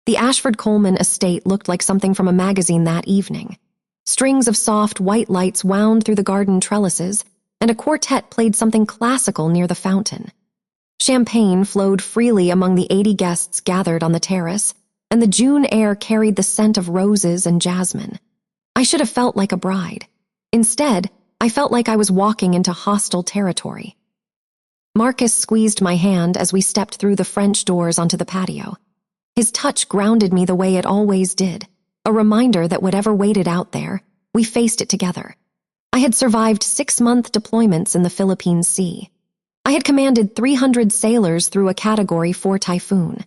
The Ashford Coleman estate looked like something from a magazine that evening. Strings of soft, white lights wound through the garden trellises, and a quartet played something classical near the fountain. Champagne flowed freely among the 80 guests gathered on the terrace, and the June air carried the scent of roses and jasmine. I should have felt like a bride. Instead, I felt like I was walking into hostile territory. Marcus squeezed my hand as we stepped through the French doors onto the patio. His touch grounded me the way it always did, a reminder that whatever waited out there, we faced it together. I had survived 6-month deployments in the Philippine Sea. I had commanded 300 sailors through a Category 4 typhoon.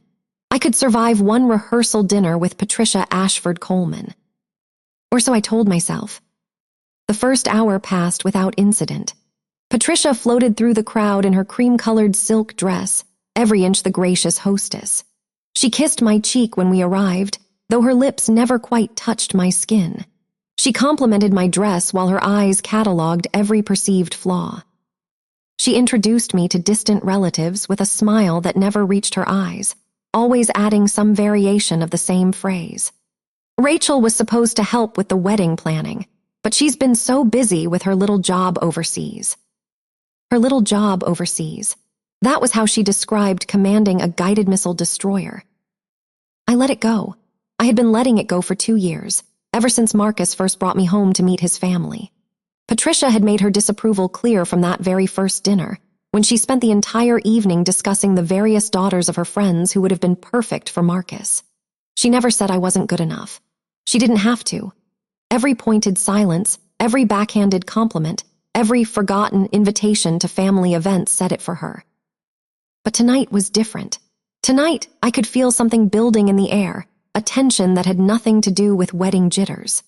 I could survive one rehearsal dinner with Patricia Ashford Coleman. Or so I told myself. The first hour passed without incident. Patricia floated through the crowd in her cream-colored silk dress, every inch the gracious hostess. She kissed my cheek when we arrived, though her lips never quite touched my skin. She complimented my dress while her eyes catalogued every perceived flaw. She introduced me to distant relatives with a smile that never reached her eyes, always adding some variation of the same phrase. Rachel was supposed to help with the wedding planning, but she's been so busy with her little job overseas. Her little job overseas. That was how she described commanding a guided missile destroyer. I let it go. I had been letting it go for 2 years, ever since Marcus first brought me home to meet his family. Patricia had made her disapproval clear from that very first dinner, when she spent the entire evening discussing the various daughters of her friends who would have been perfect for Marcus. She never said I wasn't good enough. She didn't have to. Every pointed silence, every backhanded compliment, every forgotten invitation to family events said it for her. But tonight was different. Tonight, I could feel something building in the air, a tension that had nothing to do with wedding jitters.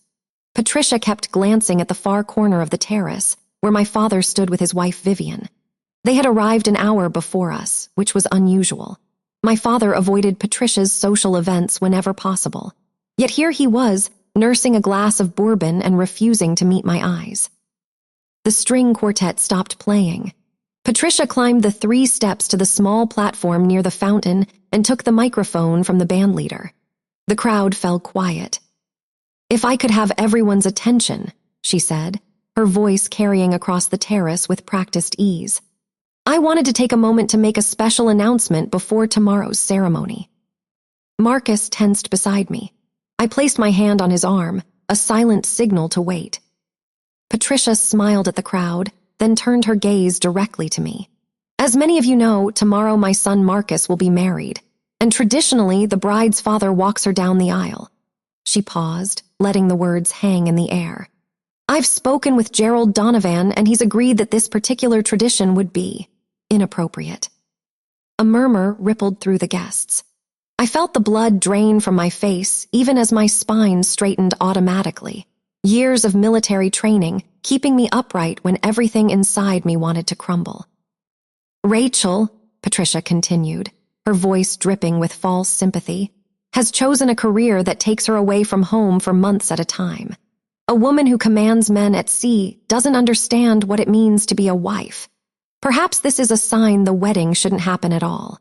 Patricia kept glancing at the far corner of the terrace, where my father stood with his wife Vivian. They had arrived an hour before us, which was unusual. My father avoided Patricia's social events whenever possible. Yet here he was, nursing a glass of bourbon and refusing to meet my eyes. The string quartet stopped playing. Patricia climbed the 3 steps to the small platform near the fountain and took the microphone from the bandleader. The crowd fell quiet. "If I could have everyone's attention," she said, her voice carrying across the terrace with practiced ease. "I wanted to take a moment to make a special announcement before tomorrow's ceremony." Marcus tensed beside me. I placed my hand on his arm, a silent signal to wait. Patricia smiled at the crowd, then turned her gaze directly to me. "As many of you know, tomorrow my son Marcus will be married, and traditionally the bride's father walks her down the aisle." She paused, letting the words hang in the air. "I've spoken with Gerald Donovan, and he's agreed that this particular tradition would be inappropriate." A murmur rippled through the guests. I felt the blood drain from my face, even as my spine straightened automatically. Years of military training, keeping me upright when everything inside me wanted to crumble. "Rachel," Patricia continued, her voice dripping with false sympathy, "has chosen a career that takes her away from home for months at a time. A woman who commands men at sea doesn't understand what it means to be a wife. Perhaps this is a sign the wedding shouldn't happen at all."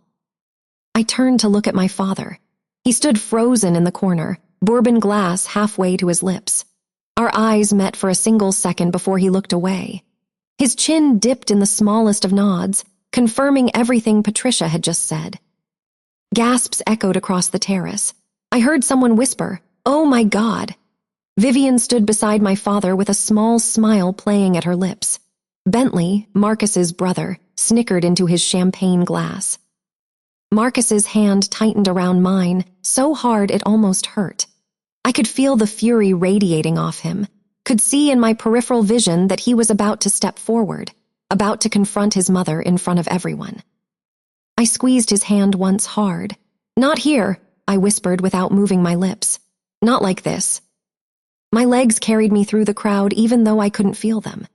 I turned to look at my father. He stood frozen in the corner, bourbon glass halfway to his lips. Our eyes met for a single second before he looked away. His chin dipped in the smallest of nods, confirming everything Patricia had just said. Gasps echoed across the terrace. I heard someone whisper, "Oh my God." Vivian stood beside my father with a small smile playing at her lips. Bentley, Marcus's brother, snickered into his champagne glass. Marcus's hand tightened around mine, so hard it almost hurt. I could feel the fury radiating off him, could see in my peripheral vision that he was about to step forward, about to confront his mother in front of everyone. I squeezed his hand once hard. "Not here," I whispered without moving my lips. "Not like this." My legs carried me through the crowd even though I couldn't feel them.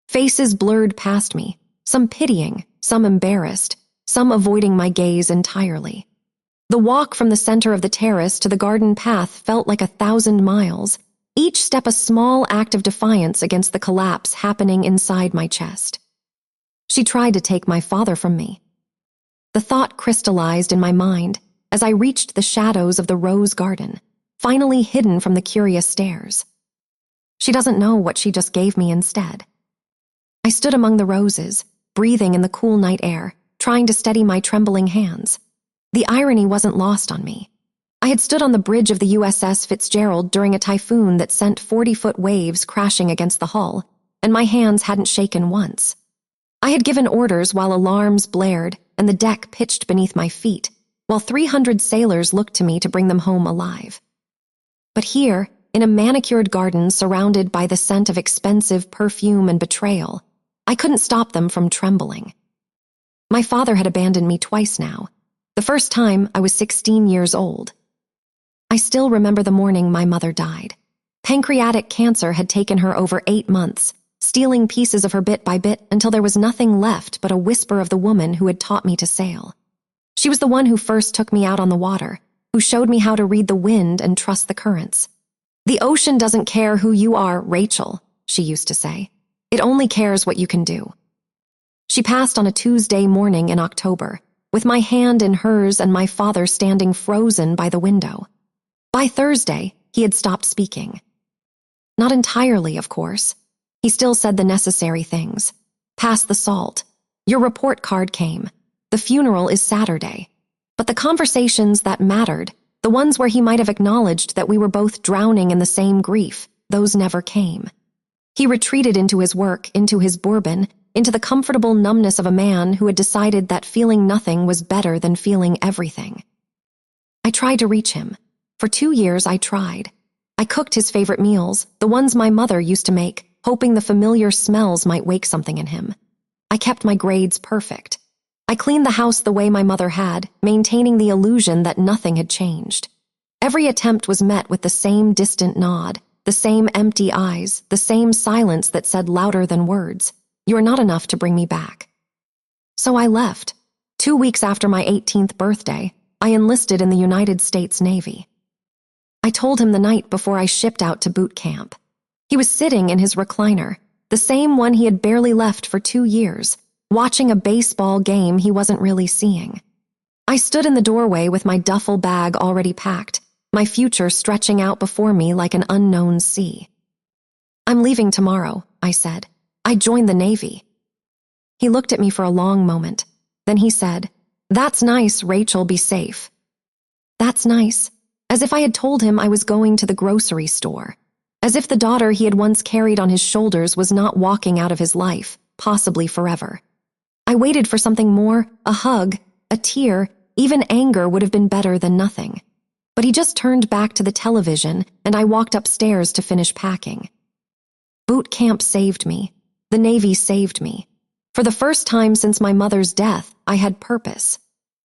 Faces blurred past me, some pitying, some embarrassed, some avoiding my gaze entirely. The walk from the center of the terrace to the garden path felt like 1,000 miles, each step a small act of defiance against the collapse happening inside my chest. She tried to take my father from me. The thought crystallized in my mind, as I reached the shadows of the rose garden, finally hidden from the curious stares. She doesn't know what she just gave me instead. I stood among the roses, breathing in the cool night air, trying to steady my trembling hands. The irony wasn't lost on me. I had stood on the bridge of the USS Fitzgerald during a typhoon that sent 40-foot waves crashing against the hull, and my hands hadn't shaken once. I had given orders while alarms blared and the deck pitched beneath my feet, while 300 sailors looked to me to bring them home alive. But here, in a manicured garden surrounded by the scent of expensive perfume and betrayal, I couldn't stop them from trembling. My father had abandoned me twice now. The first time, I was 16 years old. I still remember the morning my mother died. Pancreatic cancer had taken her over 8 months, stealing pieces of her bit by bit until there was nothing left but a whisper of the woman who had taught me to sail. She was the one who first took me out on the water, who showed me how to read the wind and trust the currents. "The ocean doesn't care who you are, Rachel," she used to say. "It only cares what you can do." She passed on a Tuesday morning in October, with my hand in hers and my father standing frozen by the window. By Thursday, he had stopped speaking. Not entirely, of course. He still said the necessary things. "Pass the salt. Your report card came. The funeral is Saturday." But the conversations that mattered, the ones where he might have acknowledged that we were both drowning in the same grief, those never came. He retreated into his work, into his bourbon, into the comfortable numbness of a man who had decided that feeling nothing was better than feeling everything. I tried to reach him. For 2 years I tried. I cooked his favorite meals, the ones my mother used to make, hoping the familiar smells might wake something in him. I kept my grades perfect. I cleaned the house the way my mother had, maintaining the illusion that nothing had changed. Every attempt was met with the same distant nod, the same empty eyes, the same silence that said louder than words, "You are not enough to bring me back." So I left. 2 weeks after my 18th birthday, I enlisted in the United States Navy. I told him the night before I shipped out to boot camp. He was sitting in his recliner, the same one he had barely left for 2 years, watching a baseball game he wasn't really seeing. I stood in the doorway with my duffel bag already packed, my future stretching out before me like an unknown sea. "I'm leaving tomorrow," I said. "I joined the Navy." He looked at me for a long moment. Then he said, "That's nice, Rachel, be safe." That's nice. As if I had told him I was going to the grocery store. As if the daughter he had once carried on his shoulders was not walking out of his life, possibly forever. I waited for something more, a hug, a tear, even anger would have been better than nothing. But he just turned back to the television, and I walked upstairs to finish packing. Boot camp saved me. The Navy saved me. For the first time since my mother's death, I had purpose.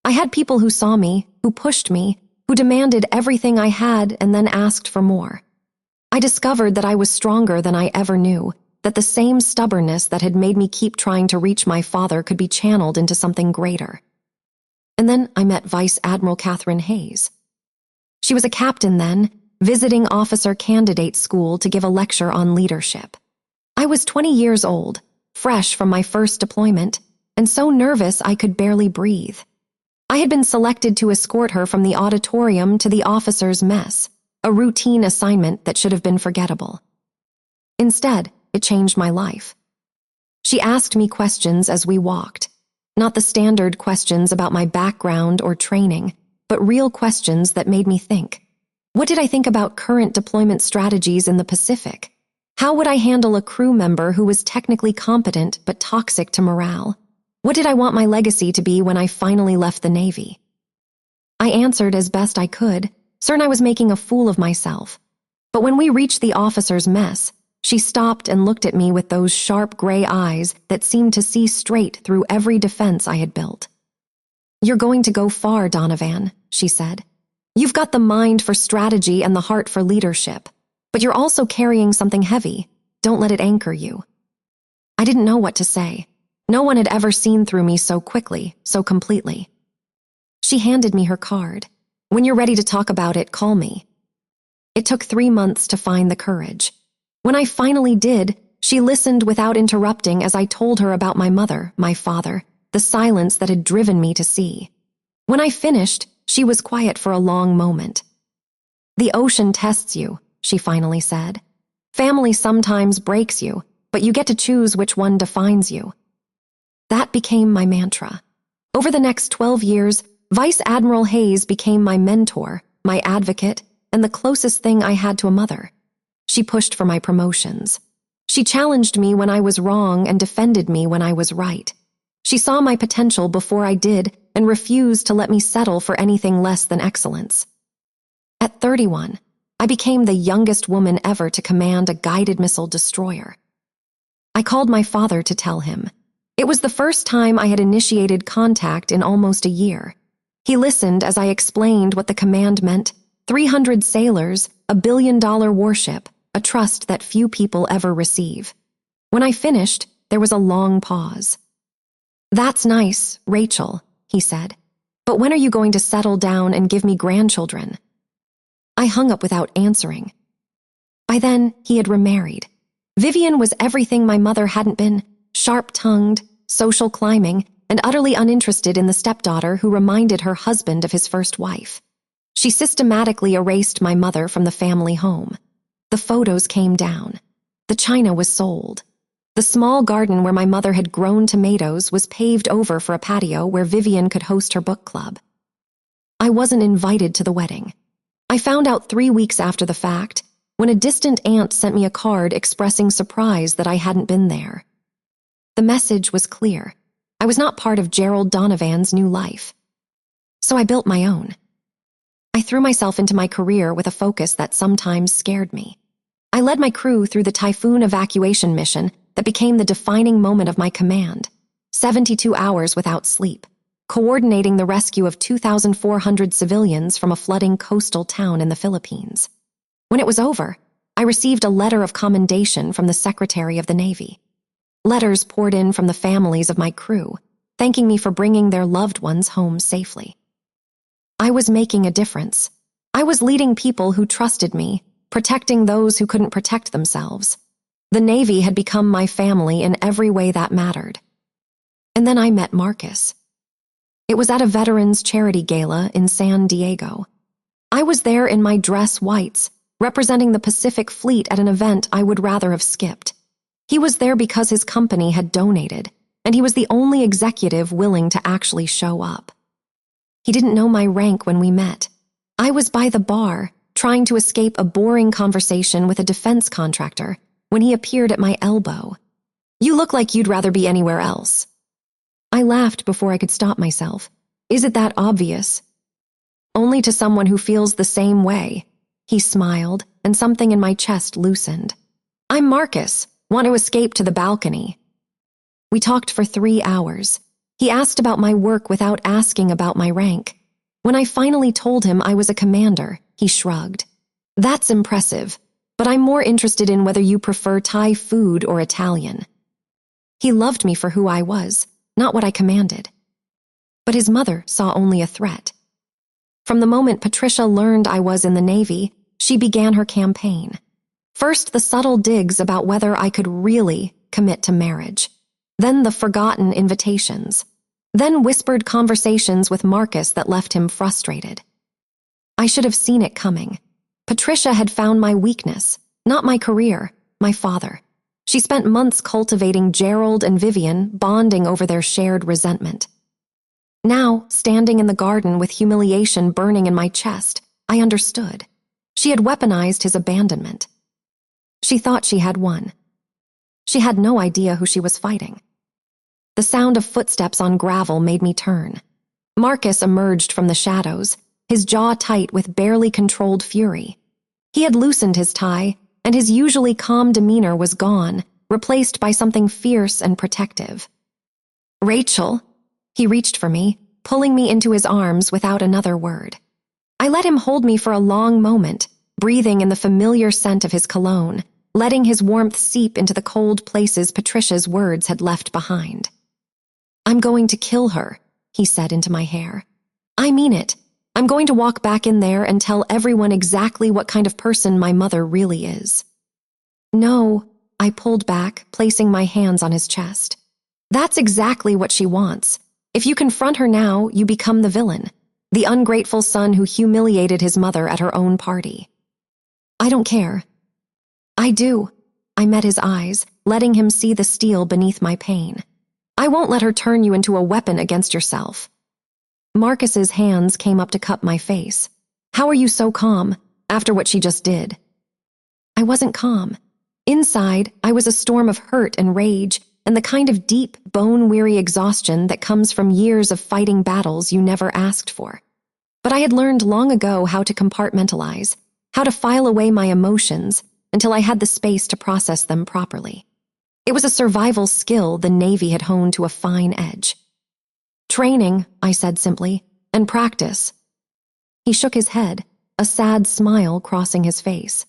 I had people who saw me, who pushed me, who demanded everything I had and then asked for more. I discovered that I was stronger than I ever knew, that the same stubbornness that had made me keep trying to reach my father could be channeled into something greater. And then I met Vice Admiral Catherine Hayes. She was a captain then, visiting officer candidate school to give a lecture on leadership. I was 20 years old, fresh from my first deployment, and so nervous I could barely breathe. I had been selected to escort her from the auditorium to the officers' mess, a routine assignment that should have been forgettable. Instead, it changed my life. She asked me questions as we walked, not the standard questions about my background or training, but real questions that made me think. What did I think about current deployment strategies in the Pacific? How would I handle a crew member who was technically competent but toxic to morale? What did I want my legacy to be when I finally left the Navy? I answered as best I could, certain I was making a fool of myself. But when we reached the officers' mess, she stopped and looked at me with those sharp gray eyes that seemed to see straight through every defense I had built. "You're going to go far, Donovan," she said. "You've got the mind for strategy and the heart for leadership, but you're also carrying something heavy. Don't let it anchor you." I didn't know what to say. No one had ever seen through me so quickly, so completely. She handed me her card. "When you're ready to talk about it, call me." It took 3 months to find the courage. When I finally did, she listened without interrupting as I told her about my mother, my father, the silence that had driven me to sea. When I finished, She was quiet for a long moment. "The ocean tests you," she finally said. "Family sometimes breaks you, but you get to choose which one defines you." That became my mantra. Over the next 12 years, Vice Admiral Hayes became my mentor, my advocate, and the closest thing I had to a mother. She pushed for my promotions. She challenged me when I was wrong and defended me when I was right. She saw my potential before I did and refused to let me settle for anything less than excellence. At 31, I became the youngest woman ever to command a guided missile destroyer. I called my father to tell him. It was the first time I had initiated contact in almost a year. He listened as I explained what the command meant: 300 sailors, a billion-dollar warship, a trust that few people ever receive. When I finished, there was a long pause. "That's nice, Rachel," he said. "But when are you going to settle down and give me grandchildren?" I hung up without answering. By then, he had remarried. Vivian was everything my mother hadn't been: sharp-tongued, social climbing, and utterly uninterested in the stepdaughter who reminded her husband of his first wife. She systematically erased my mother from the family home. The photos came down. The china was sold. The small garden where my mother had grown tomatoes was paved over for a patio where Vivian could host her book club. I wasn't invited to the wedding. I found out 3 weeks after the fact, when a distant aunt sent me a card expressing surprise that I hadn't been there. The message was clear. I was not part of Gerald Donovan's new life. So I built my own. I threw myself into my career with a focus that sometimes scared me. I led my crew through the typhoon evacuation mission that became the defining moment of my command: 72 hours without sleep, coordinating the rescue of 2,400 civilians from a flooding coastal town in the Philippines. When it was over, I received a letter of commendation from the Secretary of the Navy. Letters poured in from the families of my crew, thanking me for bringing their loved ones home safely. I was making a difference. I was leading people who trusted me, protecting those who couldn't protect themselves. The Navy had become my family in every way that mattered. And then I met Marcus. It was at a veterans charity gala in San Diego. I was there in my dress whites, representing the Pacific Fleet at an event I would rather have skipped. He was there because his company had donated, and he was the only executive willing to actually show up. He didn't know my rank when we met. I was by the bar, trying to escape a boring conversation with a defense contractor, when he appeared at my elbow. "You look like you'd rather be anywhere else." I laughed before I could stop myself. "Is it that obvious?" "Only to someone who feels the same way." He smiled, and something in my chest loosened. "I'm Marcus. Want to escape to the balcony." We talked for 3 hours. He asked about my work without asking about my rank. When I finally told him I was a commander, he shrugged. "That's impressive, but I'm more interested in whether you prefer Thai food or Italian." He loved me for who I was, not what I commanded. But his mother saw only a threat. From the moment Patricia learned I was in the Navy, she began her campaign. First, the subtle digs about whether I could really commit to marriage. Then the forgotten invitations. Then whispered conversations with Marcus that left him frustrated. I should have seen it coming. Patricia had found my weakness, not my career, my father. She spent months cultivating Gerald and Vivian, bonding over their shared resentment. Now, standing in the garden with humiliation burning in my chest, I understood. She had weaponized his abandonment. She thought she had won. She had no idea who she was fighting. The sound of footsteps on gravel made me turn. Marcus emerged from the shadows, his jaw tight with barely controlled fury. He had loosened his tie, and his usually calm demeanor was gone, replaced by something fierce and protective. "Rachel," he reached for me, pulling me into his arms without another word. I let him hold me for a long moment, breathing in the familiar scent of his cologne, letting his warmth seep into the cold places Patricia's words had left behind. "I'm going to kill her," he said into my hair. "I mean it. I'm going to walk back in there and tell everyone exactly what kind of person my mother really is." "No," I pulled back, placing my hands on his chest. "That's exactly what she wants. If you confront her now, you become the villain. The ungrateful son who humiliated his mother at her own party. I don't care. I do. I met his eyes, letting him see the steel beneath my pain. I won't let her turn you into a weapon against yourself. Marcus's hands came up to cup my face. How are you so calm, after what she just did? I wasn't calm. Inside, I was a storm of hurt and rage, and the kind of deep, bone-weary exhaustion that comes from years of fighting battles you never asked for. But I had learned long ago how to compartmentalize, how to file away my emotions until I had the space to process them properly. It was a survival skill the Navy had honed to a fine edge. Training, I said simply, and practice. He shook his head, a sad smile crossing his face.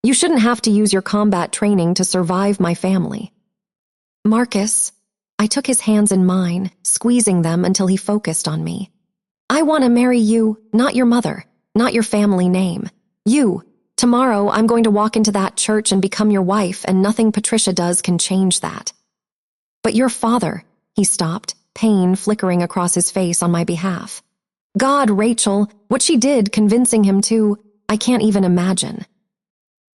You shouldn't have to use your combat training to survive my family. Marcus, I took his hands in mine, squeezing them until he focused on me. I want to marry you, not your mother, not your family name. You. Tomorrow, I'm going to walk into that church and become your wife, and nothing Patricia does can change that. But your father, he stopped, pain flickering across his face on my behalf. God, Rachel, what she did convincing him to, I can't even imagine.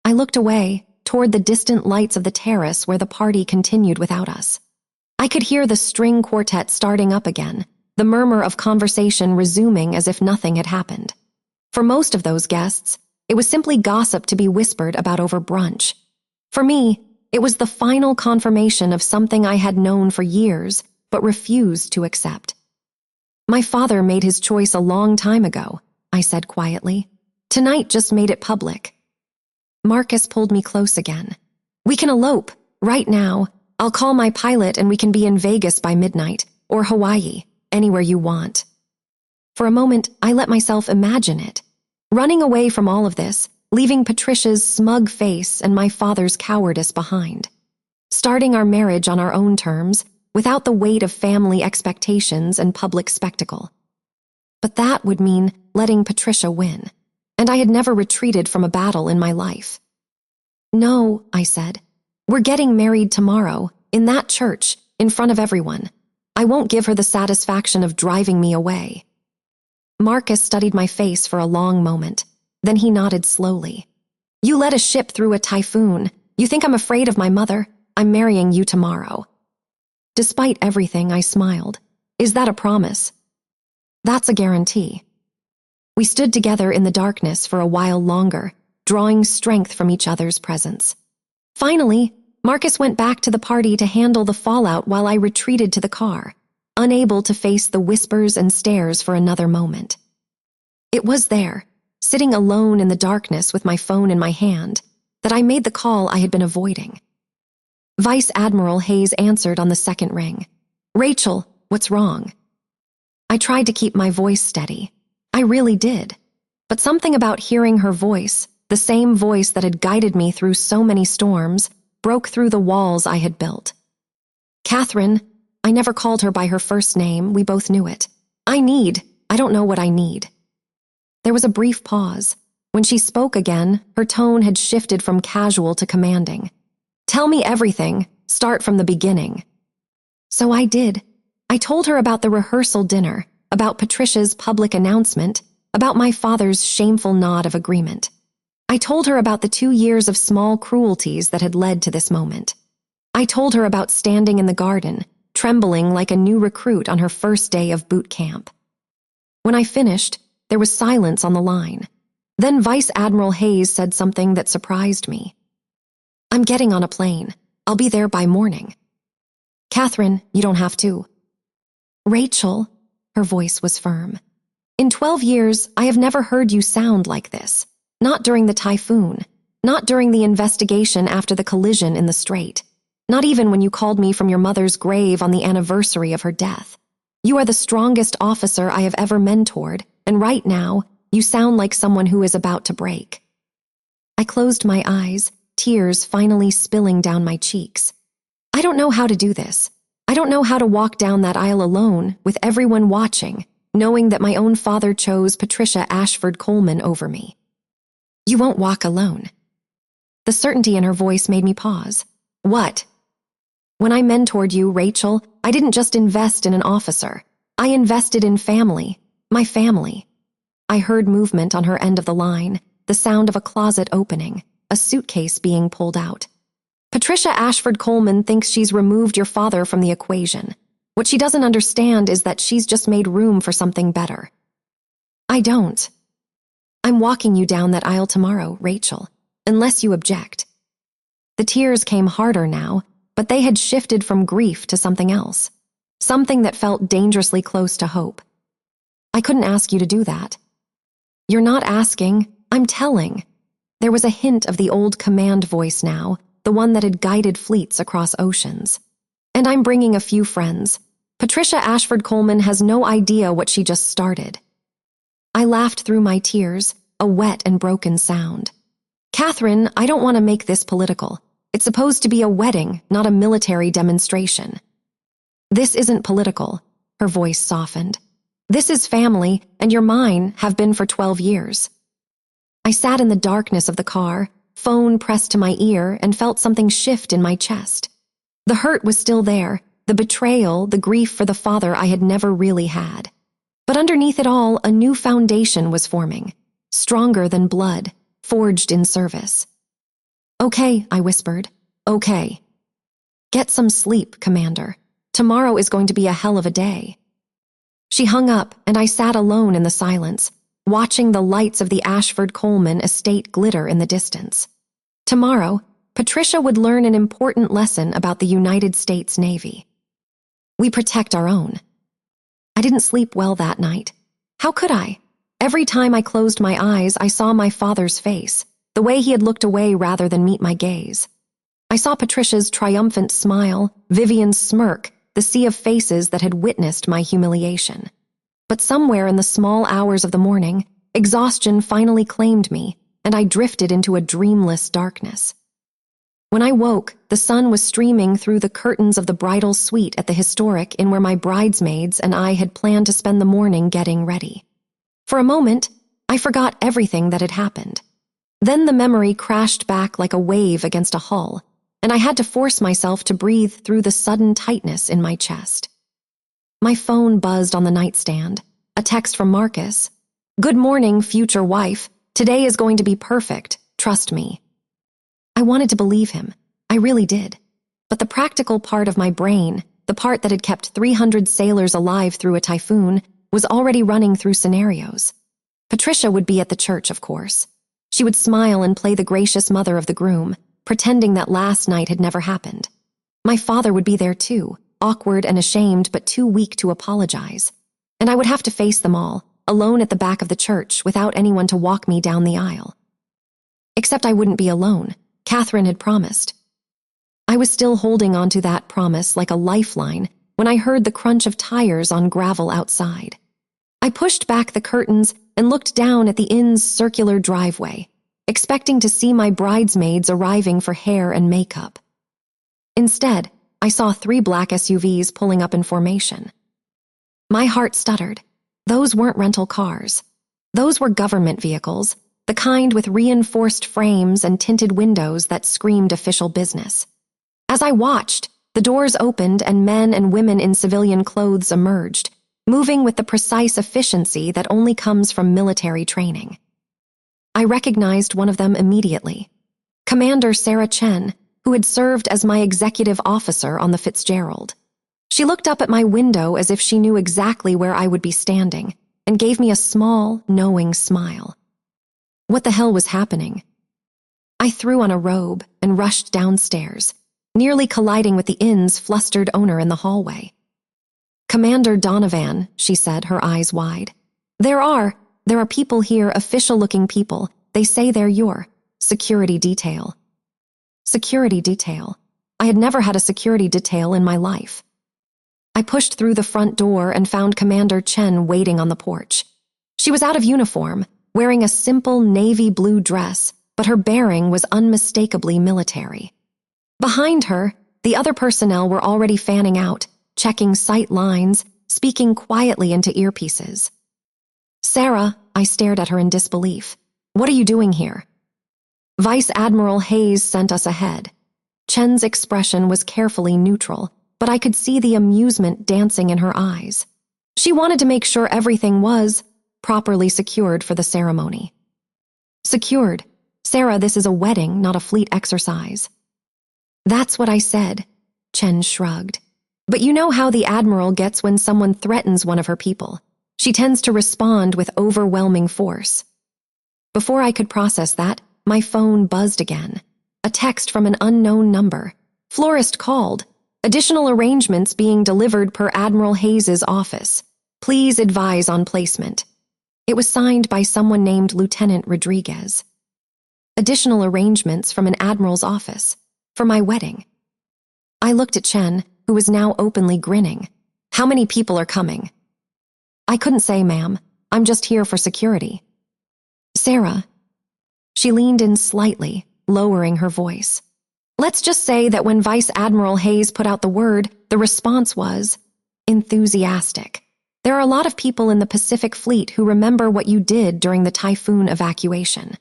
I looked away, toward the distant lights of the terrace where the party continued without us. I could hear the string quartet starting up again, the murmur of conversation resuming as if nothing had happened. For most of those guests, it was simply gossip to be whispered about over brunch. For me, it was the final confirmation of something I had known for years but refused to accept. My father made his choice a long time ago, I said quietly. Tonight just made it public. Marcus pulled me close again. We can elope, right now. I'll call my pilot and we can be in Vegas by midnight, or Hawaii, anywhere you want. For a moment, I let myself imagine it. Running away from all of this, leaving Patricia's smug face and my father's cowardice behind. Starting our marriage on our own terms, without the weight of family expectations and public spectacle. But that would mean letting Patricia win, and I had never retreated from a battle in my life. No, I said. We're getting married tomorrow, in that church, in front of everyone. I won't give her the satisfaction of driving me away. Marcus studied my face for a long moment. Then he nodded slowly. You led a ship through a typhoon. You think I'm afraid of my mother? I'm marrying you tomorrow. Despite everything, I smiled. Is that a promise? That's a guarantee. We stood together in the darkness for a while longer, drawing strength from each other's presence. Finally, Marcus went back to the party to handle the fallout while I retreated to the car, unable to face the whispers and stares for another moment. It was there, sitting alone in the darkness with my phone in my hand, that I made the call I had been avoiding. Vice Admiral Hayes answered on the second ring. Rachel, what's wrong? I tried to keep my voice steady. I really did. But something about hearing her voice, the same voice that had guided me through so many storms, broke through the walls I had built. Catherine, I never called her by her first name, we both knew it. I don't know what I need. There was a brief pause. When she spoke again, her tone had shifted from casual to commanding. Tell me everything, start from the beginning. So I did. I told her about the rehearsal dinner, about Patricia's public announcement, about my father's shameful nod of agreement. I told her about the 2 years of small cruelties that had led to this moment. I told her about standing in the garden, trembling like a new recruit on her first day of boot camp. When I finished, there was silence on the line. Then Vice Admiral Hayes said something that surprised me. I'm getting on a plane. I'll be there by morning. Catherine, you don't have to. Rachel, her voice was firm. In 12 years, I have never heard you sound like this. Not during the typhoon. Not during the investigation after the collision in the strait. Not even when you called me from your mother's grave on the anniversary of her death. You are the strongest officer I have ever mentored, and right now, you sound like someone who is about to break. I closed my eyes, tears finally spilling down my cheeks. I don't know how to do this. I don't know how to walk down that aisle alone, with everyone watching, knowing that my own father chose Patricia Ashford Coleman over me. You won't walk alone. The certainty in her voice made me pause. What? When I mentored you, Rachel, I didn't just invest in an officer. I invested in family. My family. I heard movement on her end of the line, the sound of a closet opening, a suitcase being pulled out. Patricia Ashford Coleman thinks she's removed your father from the equation. What she doesn't understand is that she's just made room for something better. I don't. I'm walking you down that aisle tomorrow, Rachel, unless you object. The tears came harder now, but they had shifted from grief to something else, something that felt dangerously close to hope. I couldn't ask you to do that. You're not asking, I'm telling. There was a hint of the old command voice now, the one that had guided fleets across oceans. And I'm bringing a few friends. Patricia Ashford Coleman has no idea what she just started. I laughed through my tears, a wet and broken sound. Catherine, I don't want to make this political. It's supposed to be a wedding, not a military demonstration. This isn't political, her voice softened. This is family, and you're mine, have been for 12 years. I sat in the darkness of the car, phone pressed to my ear, and felt something shift in my chest. The hurt was still there, the betrayal, the grief for the father I had never really had. But underneath it all, a new foundation was forming, stronger than blood, forged in service. Okay, I whispered. Okay. Get some sleep, Commander. Tomorrow is going to be a hell of a day. She hung up, and I sat alone in the silence, watching the lights of the Ashford Coleman estate glitter in the distance. Tomorrow, Patricia would learn an important lesson about the United States Navy. We protect our own. I didn't sleep well that night. How could I? Every time I closed my eyes, I saw my father's face, the way he had looked away rather than meet my gaze. I saw Patricia's triumphant smile, Vivian's smirk, the sea of faces that had witnessed my humiliation. But somewhere in the small hours of the morning, exhaustion finally claimed me, and I drifted into a dreamless darkness. When I woke, the sun was streaming through the curtains of the bridal suite at the Historic Inn where my bridesmaids and I had planned to spend the morning getting ready. For a moment, I forgot everything that had happened. Then the memory crashed back like a wave against a hull, and I had to force myself to breathe through the sudden tightness in my chest. My phone buzzed on the nightstand, a text from Marcus. Good morning, future wife. Today is going to be perfect, trust me. I wanted to believe him. I really did. But the practical part of my brain, the part that had kept 300 sailors alive through a typhoon, was already running through scenarios. Patricia would be at the church, of course. She would smile and play the gracious mother of the groom, pretending that last night had never happened. My father would be there too, awkward and ashamed but too weak to apologize. And I would have to face them all, alone at the back of the church without anyone to walk me down the aisle. Except I wouldn't be alone. Catherine had promised. I was still holding on to that promise like a lifeline when I heard the crunch of tires on gravel outside. I pushed back the curtains and looked down at the inn's circular driveway, expecting to see my bridesmaids arriving for hair and makeup. Instead, I saw 3 black SUVs pulling up in formation. My heart stuttered. Those weren't rental cars. Those were government vehicles, the kind with reinforced frames and tinted windows that screamed official business. As I watched, the doors opened and men and women in civilian clothes emerged, moving with the precise efficiency that only comes from military training. I recognized one of them immediately. Commander Sarah Chen, who had served as my executive officer on the Fitzgerald. She looked up at my window as if she knew exactly where I would be standing, and gave me a small, knowing smile. What the hell was happening? I threw on a robe and rushed downstairs, nearly colliding with the inn's flustered owner in the hallway. Commander Donovan, she said, her eyes wide. There are people here, official-looking people. They say they're your security detail. Security detail. I had never had a security detail in my life. I pushed through the front door and found Commander Chen waiting on the porch. She was out of uniform, wearing a simple navy blue dress, but her bearing was unmistakably military. Behind her, the other personnel were already fanning out, checking sight lines, speaking quietly into earpieces. Sarah, I stared at her in disbelief. What are you doing here? Vice Admiral Hayes sent us ahead. Chen's expression was carefully neutral, but I could see the amusement dancing in her eyes. She wanted to make sure everything was properly secured for the ceremony. Secured. Sarah, this is a wedding, not a fleet exercise. That's what I said, Chen shrugged. But you know how the Admiral gets when someone threatens one of her people. She tends to respond with overwhelming force. Before I could process that, my phone buzzed again. A text from an unknown number. Florist called. Additional arrangements being delivered per Admiral Hayes's office. Please advise on placement. It was signed by someone named Lieutenant Rodriguez. Additional arrangements from an Admiral's office. For my wedding. I looked at Chen, who was now openly grinning. How many people are coming? I couldn't say, ma'am. I'm just here for security. Sarah. She leaned in slightly, lowering her voice. Let's just say that when Vice Admiral Hayes put out the word, the response was enthusiastic. There are a lot of people in the Pacific Fleet who remember what you did during the typhoon evacuation.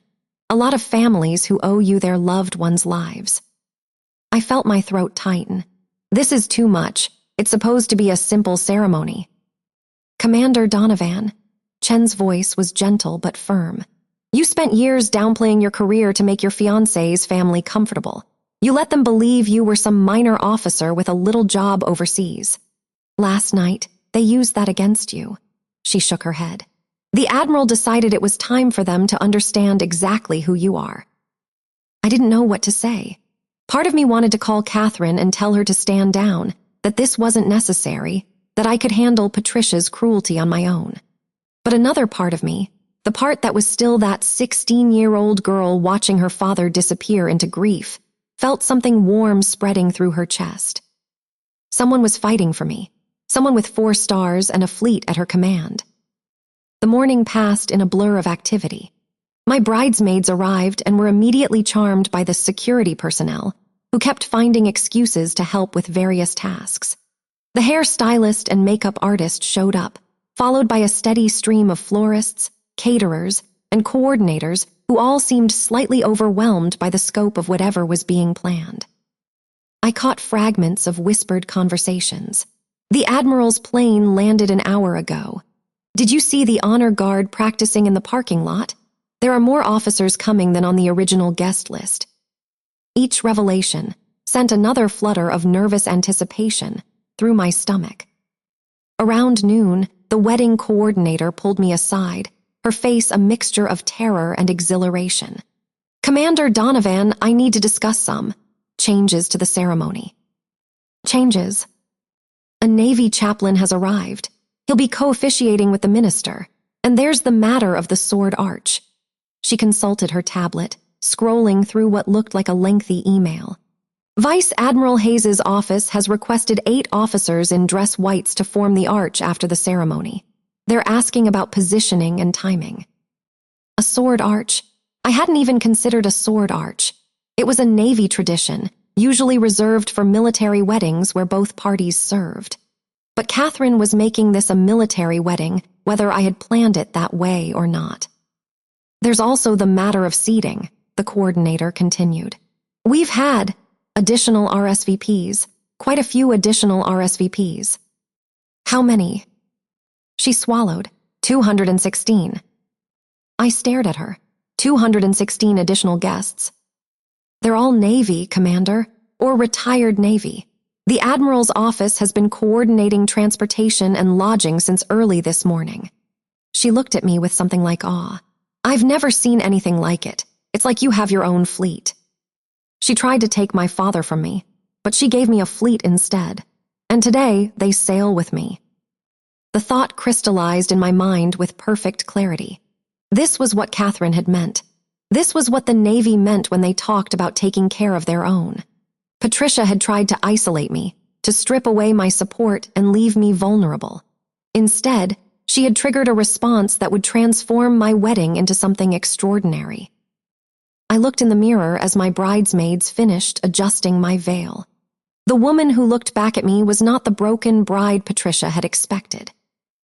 A lot of families who owe you their loved ones' lives. I felt my throat tighten. This is too much. It's supposed to be a simple ceremony. Commander Donovan. Chen's voice was gentle but firm. You spent years downplaying your career to make your fiancé's family comfortable. You let them believe you were some minor officer with a little job overseas. Last night, they used that against you. She shook her head. The Admiral decided it was time for them to understand exactly who you are. I didn't know what to say. Part of me wanted to call Catherine and tell her to stand down, that this wasn't necessary, that I could handle Patricia's cruelty on my own. But another part of me, the part that was still that 16-year-old girl watching her father disappear into grief, felt something warm spreading through her chest. Someone was fighting for me, someone with 4 stars and a fleet at her command. The morning passed in a blur of activity. My bridesmaids arrived and were immediately charmed by the security personnel, who kept finding excuses to help with various tasks. The hairstylist and makeup artist showed up, followed by a steady stream of florists, caterers, and coordinators who all seemed slightly overwhelmed by the scope of whatever was being planned. I caught fragments of whispered conversations. The Admiral's plane landed an hour ago. Did you see the honor guard practicing in the parking lot? There are more officers coming than on the original guest list. Each revelation sent another flutter of nervous anticipation through my stomach. Around noon, the wedding coordinator pulled me aside, her face a mixture of terror and exhilaration. Commander Donovan, I need to discuss some changes to the ceremony. Changes? A Navy chaplain has arrived. He'll be co-officiating with the minister, and there's the matter of the sword arch. She consulted her tablet, scrolling through what looked like a lengthy email. Vice Admiral Hayes's office has requested 8 officers in dress whites to form the arch after the ceremony. They're asking about positioning and timing. A sword arch? I hadn't even considered a sword arch. It was a Navy tradition, usually reserved for military weddings where both parties served. But Catherine was making this a military wedding, whether I had planned it that way or not. There's also the matter of seating, the coordinator continued. We've had additional RSVPs, quite a few additional RSVPs. How many? She swallowed. 216. I stared at her. 216 additional guests. They're all Navy, Commander, or retired Navy. The Admiral's office has been coordinating transportation and lodging since early this morning. She looked at me with something like awe. I've never seen anything like it. It's like you have your own fleet. She tried to take my father from me, but she gave me a fleet instead. And today, they sail with me. The thought crystallized in my mind with perfect clarity. This was what Catherine had meant. This was what the Navy meant when they talked about taking care of their own. Patricia had tried to isolate me, to strip away my support and leave me vulnerable. Instead, she had triggered a response that would transform my wedding into something extraordinary. I looked in the mirror as my bridesmaids finished adjusting my veil. The woman who looked back at me was not the broken bride Patricia had expected.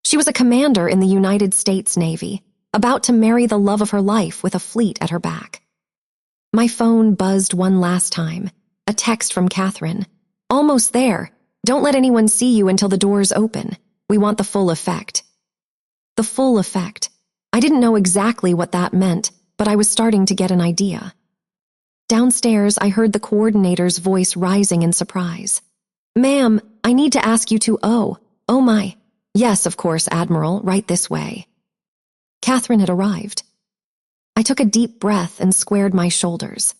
She was a commander in the United States Navy, about to marry the love of her life with a fleet at her back. My phone buzzed one last time, a text from Catherine. Almost there. Don't let anyone see you until the doors open. We want the full effect. The full effect. I didn't know exactly what that meant, but I was starting to get an idea. Downstairs, I heard the coordinator's voice rising in surprise. "Ma'am, I need to ask you to oh my. Yes, of course, Admiral, right this way." Catherine had arrived. I took a deep breath and squared my shoulders.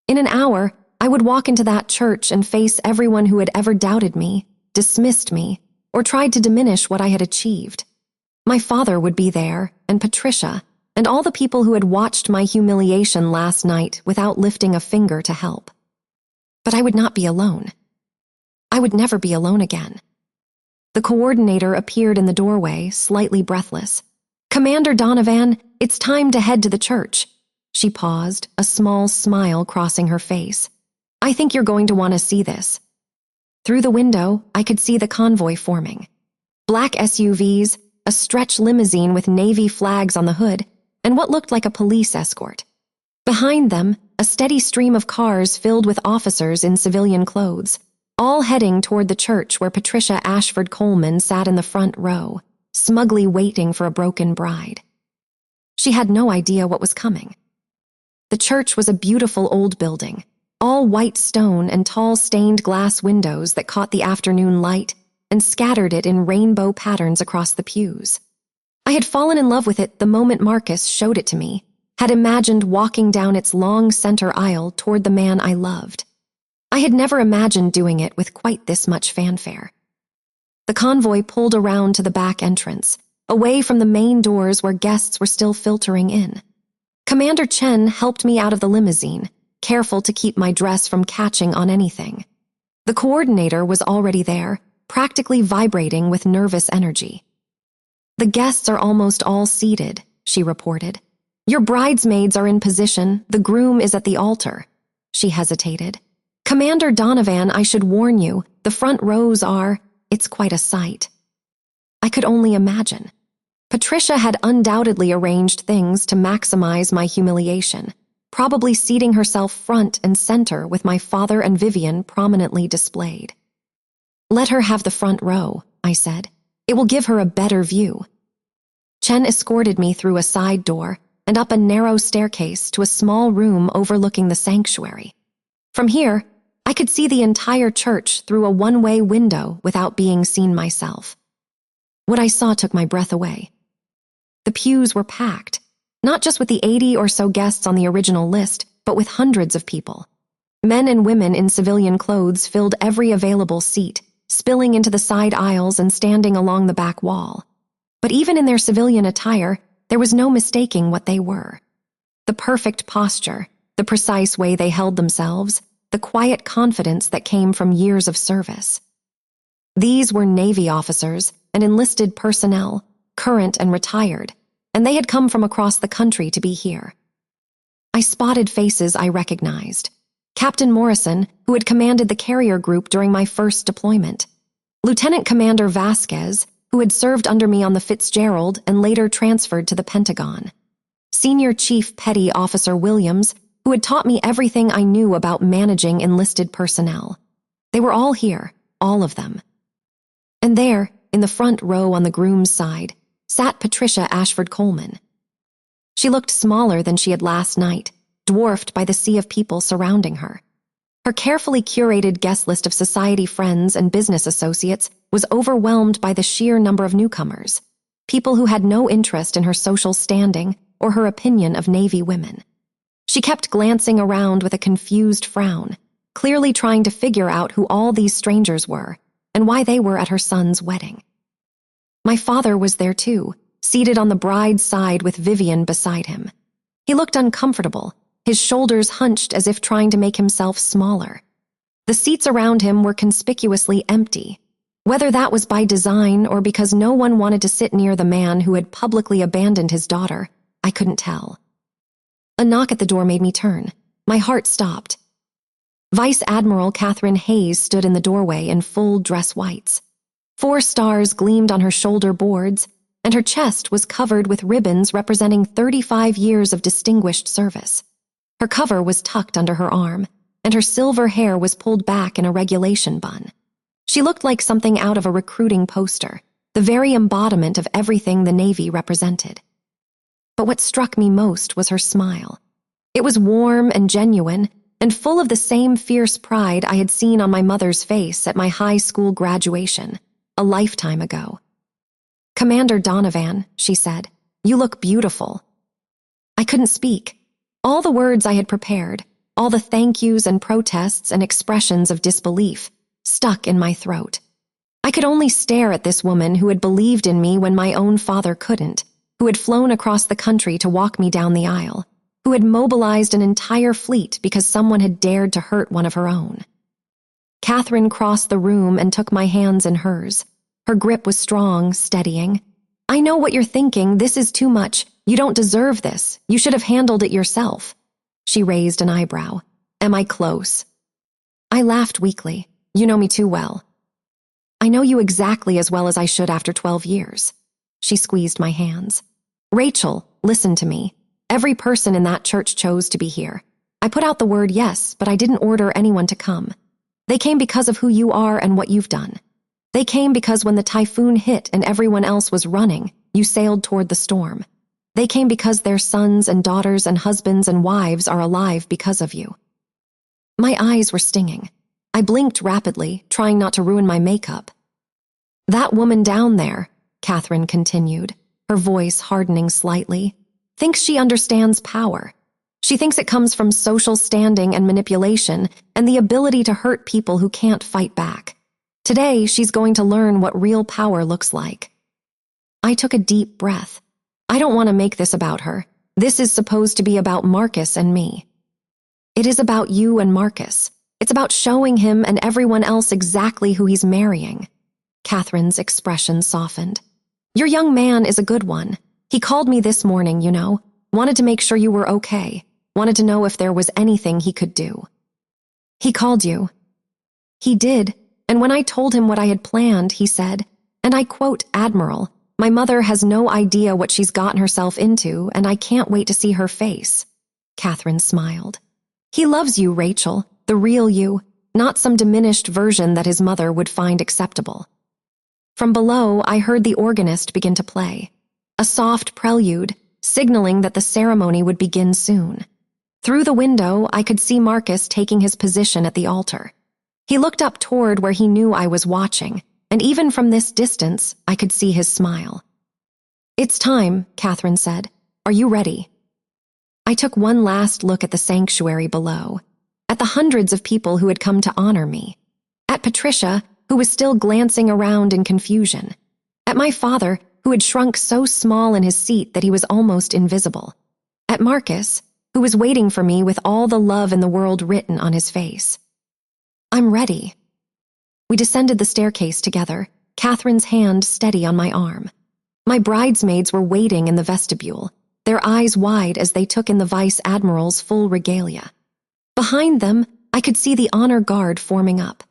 In an hour, I would walk into that church and face everyone who had ever doubted me, dismissed me, or tried to diminish what I had achieved. My father would be there, and Patricia, and all the people who had watched my humiliation last night without lifting a finger to help. But I would not be alone. I would never be alone again. The coordinator appeared in the doorway, slightly breathless. "Commander Donovan, it's time to head to the church." She paused, a small smile crossing her face. "I think you're going to want to see this." Through the window, I could see the convoy forming. Black SUVs, a stretch limousine with Navy flags on the hood, and what looked like a police escort. Behind them, a steady stream of cars filled with officers in civilian clothes, all heading toward the church where Patricia Ashford Coleman sat in the front row, smugly waiting for a broken bride. She had no idea what was coming. The church was a beautiful old building, all white stone and tall stained glass windows that caught the afternoon light and scattered it in rainbow patterns across the pews. I had fallen in love with it the moment Marcus showed it to me, had imagined walking down its long center aisle toward the man I loved. I had never imagined doing it with quite this much fanfare. The convoy pulled around to the back entrance, away from the main doors where guests were still filtering in. Commander Chen helped me out of the limousine, careful to keep my dress from catching on anything. The coordinator was already there, practically vibrating with nervous energy. "The guests are almost all seated," she reported. "Your bridesmaids are in position, the groom is at the altar." She hesitated. "Commander Donovan, I should warn you, the front rows are, it's quite a sight." I could only imagine. Patricia had undoubtedly arranged things to maximize my humiliation, probably seating herself front and center with my father and Vivian prominently displayed. "Let her have the front row," I said. "It will give her a better view." Chen escorted me through a side door and up a narrow staircase to a small room overlooking the sanctuary. From here, I could see the entire church through a one-way window without being seen myself. What I saw took my breath away. The pews were packed, not just with the 80 or so guests on the original list, but with hundreds of people. Men and women in civilian clothes filled every available seat, spilling into the side aisles and standing along the back wall. But even in their civilian attire, there was no mistaking what they were. The perfect posture, the precise way they held themselves, the quiet confidence that came from years of service. These were Navy officers and enlisted personnel, current and retired, and they had come from across the country to be here. I spotted faces I recognized. Captain Morrison, who had commanded the carrier group during my first deployment. Lieutenant Commander Vasquez, who had served under me on the Fitzgerald and later transferred to the Pentagon. Senior Chief Petty Officer Williams, who had taught me everything I knew about managing enlisted personnel. They were all here, all of them. And there, in the front row on the groom's side, sat Patricia Ashford Coleman. She looked smaller than she had last night, dwarfed by the sea of people surrounding her. Her carefully curated guest list of society friends and business associates was overwhelmed by the sheer number of newcomers, people who had no interest in her social standing or her opinion of Navy women. She kept glancing around with a confused frown, clearly trying to figure out who all these strangers were and why they were at her son's wedding. My father was there too, seated on the bride's side with Vivian beside him. He looked uncomfortable, his shoulders hunched as if trying to make himself smaller. The seats around him were conspicuously empty. Whether that was by design or because no one wanted to sit near the man who had publicly abandoned his daughter, I couldn't tell. A knock at the door made me turn. My heart stopped. Vice Admiral Catherine Hayes stood in the doorway in full dress whites. 4 stars gleamed on her shoulder boards, and her chest was covered with ribbons representing 35 years of distinguished service. Her cover was tucked under her arm, and her silver hair was pulled back in a regulation bun. She looked like something out of a recruiting poster, the very embodiment of everything the Navy represented. But what struck me most was her smile. It was warm and genuine, and full of the same fierce pride I had seen on my mother's face at my high school graduation, a lifetime ago. "Commander Donovan," she said, "you look beautiful." I couldn't speak. All the words I had prepared, all the thank yous and protests and expressions of disbelief, stuck in my throat. I could only stare at this woman who had believed in me when my own father couldn't, who had flown across the country to walk me down the aisle, who had mobilized an entire fleet because someone had dared to hurt one of her own. Catherine crossed the room and took my hands in hers. Her grip was strong, steadying. "I know what you're thinking. This is too much. You don't deserve this. You should have handled it yourself." She raised an eyebrow. "Am I close?" I laughed weakly. "You know me too well." "I know you exactly as well as I should after 12 years. She squeezed my hands. "Rachel, listen to me. Every person in that church chose to be here. I put out the word yes, but I didn't order anyone to come. They came because of who you are and what you've done. They came because when the typhoon hit and everyone else was running, you sailed toward the storm. They came because their sons and daughters and husbands and wives are alive because of you." My eyes were stinging. I blinked rapidly, trying not to ruin my makeup. "That woman down there," Catherine continued, her voice hardening slightly, "thinks she understands power. She thinks it comes from social standing and manipulation and the ability to hurt people who can't fight back. Today, she's going to learn what real power looks like." I took a deep breath. I don't want to make this about her. This is supposed to be about Marcus and me. It is about you and Marcus. It's about showing him and everyone else exactly who he's marrying. Catherine's expression softened. "Your young man is a good one. He called me this morning, you know. Wanted to make sure you were okay. Wanted to know if there was anything he could do." "He called you?" "He did, and when I told him what I had planned, he said, and I quote, 'Admiral, my mother has no idea what she's gotten herself into, and I can't wait to see her face.'" Catherine smiled. "He loves you, Rachel, the real you, not some diminished version that his mother would find acceptable." From below, I heard the organist begin to play. A soft prelude, signaling that the ceremony would begin soon. Through the window, I could see Marcus taking his position at the altar. He looked up toward where he knew I was watching, and even from this distance, I could see his smile. "It's time," Catherine said. "Are you ready?" I took one last look at the sanctuary below, at the hundreds of people who had come to honor me, at Patricia, who was still glancing around in confusion, at my father, who had shrunk so small in his seat that he was almost invisible, at Marcus, who was waiting for me with all the love in the world written on his face. "I'm ready." We descended the staircase together, Catherine's hand steady on my arm. My bridesmaids were waiting in the vestibule, their eyes wide as they took in the Vice Admiral's full regalia. Behind them, I could see the honor guard forming up.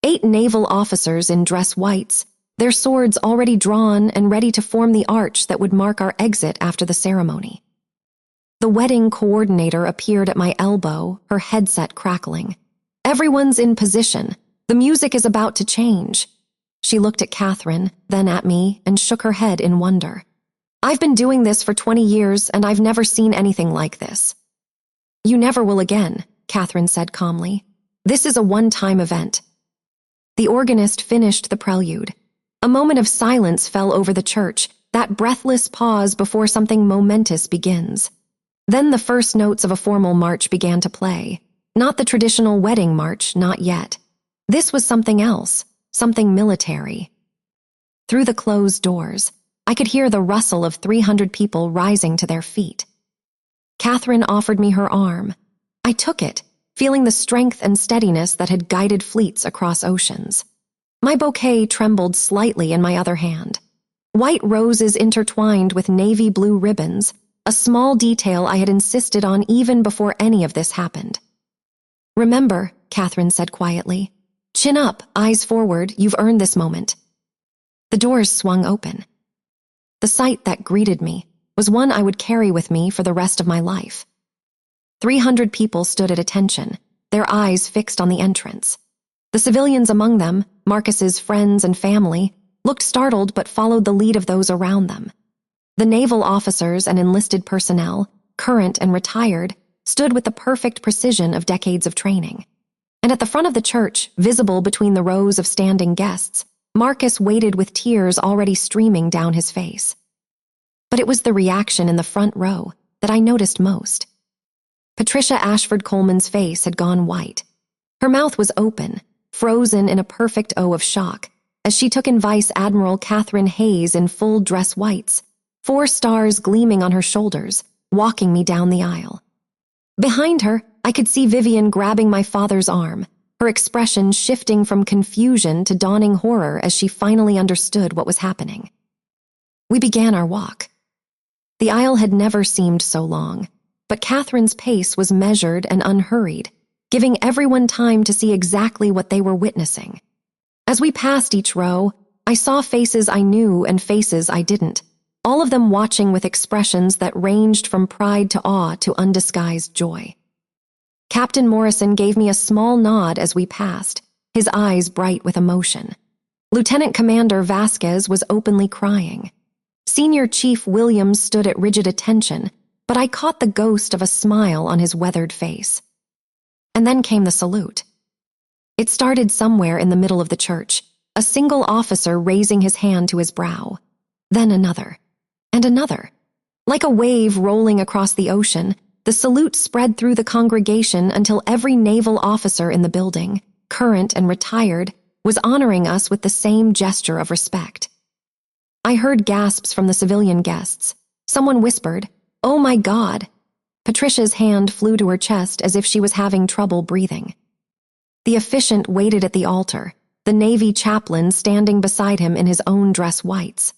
8 naval officers in dress whites, their swords already drawn and ready to form the arch that would mark our exit after the ceremony. The wedding coordinator appeared at my elbow, her headset crackling. "Everyone's in position. The music is about to change." She looked at Catherine, then at me, and shook her head in wonder. "I've been doing this for 20 years, and I've never seen anything like this." "You never will again," Catherine said calmly. "This is a one-time event." The organist finished the prelude. A moment of silence fell over the church, that breathless pause before something momentous begins. Then the first notes of a formal march began to play. Not the traditional wedding march, not yet. This was something else, something military. Through the closed doors, I could hear the rustle of 300 people rising to their feet. Catherine offered me her arm. I took it, feeling the strength and steadiness that had guided fleets across oceans. My bouquet trembled slightly in my other hand. White roses intertwined with navy blue ribbons, a small detail I had insisted on even before any of this happened. "Remember," Catherine said quietly, "chin up, eyes forward, you've earned this moment." The doors swung open. The sight that greeted me was one I would carry with me for the rest of my life. 300 people stood at attention, their eyes fixed on the entrance. The civilians among them, Marcus's friends and family, looked startled but followed the lead of those around them. The naval officers and enlisted personnel, current and retired, stood with the perfect precision of decades of training. And at the front of the church, visible between the rows of standing guests, Marcus waited with tears already streaming down his face. But it was the reaction in the front row that I noticed most. Patricia Ashford Coleman's face had gone white. Her mouth was open, frozen in a perfect O of shock, as she took in Vice Admiral Catherine Hayes in full dress whites, 4 stars gleaming on her shoulders, walking me down the aisle. Behind her, I could see Vivian grabbing my father's arm, her expression shifting from confusion to dawning horror as she finally understood what was happening. We began our walk. The aisle had never seemed so long, but Catherine's pace was measured and unhurried, giving everyone time to see exactly what they were witnessing. As we passed each row, I saw faces I knew and faces I didn't, all of them watching with expressions that ranged from pride to awe to undisguised joy. Captain Morrison gave me a small nod as we passed, his eyes bright with emotion. Lieutenant Commander Vasquez was openly crying. Senior Chief Williams stood at rigid attention, but I caught the ghost of a smile on his weathered face. And then came the salute. It started somewhere in the middle of the church, a single officer raising his hand to his brow. Then another, and another. Like a wave rolling across the ocean, the salute spread through the congregation until every naval officer in the building, current and retired, was honoring us with the same gesture of respect. I heard gasps from the civilian guests. Someone whispered, "Oh my God!" Patricia's hand flew to her chest as if she was having trouble breathing. The officiant waited at the altar, the Navy chaplain standing beside him in his own dress whites.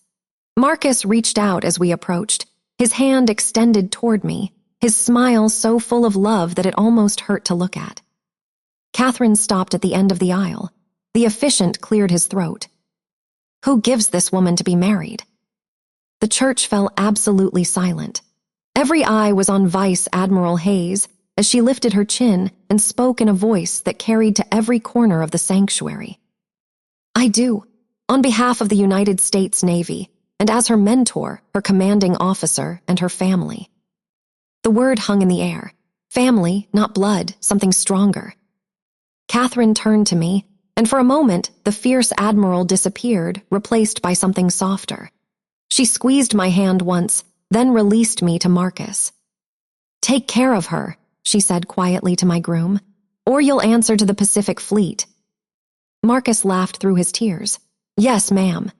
Marcus reached out as we approached, his hand extended toward me, his smile so full of love that it almost hurt to look at. Catherine stopped at the end of the aisle. The officiant cleared his throat. Who gives this woman to be married? The church fell absolutely silent. Every eye was on Vice Admiral Hayes as she lifted her chin and spoke in a voice that carried to every corner of the sanctuary. I do, on behalf of the United States Navy, and as her mentor, her commanding officer, and her family. The word hung in the air. Family, not blood, something stronger. Catherine turned to me, and for a moment, the fierce admiral disappeared, replaced by something softer. She squeezed my hand once, then released me to Marcus. Take care of her, she said quietly to my groom, or you'll answer to the Pacific Fleet. Marcus laughed through his tears. Yes, ma'am.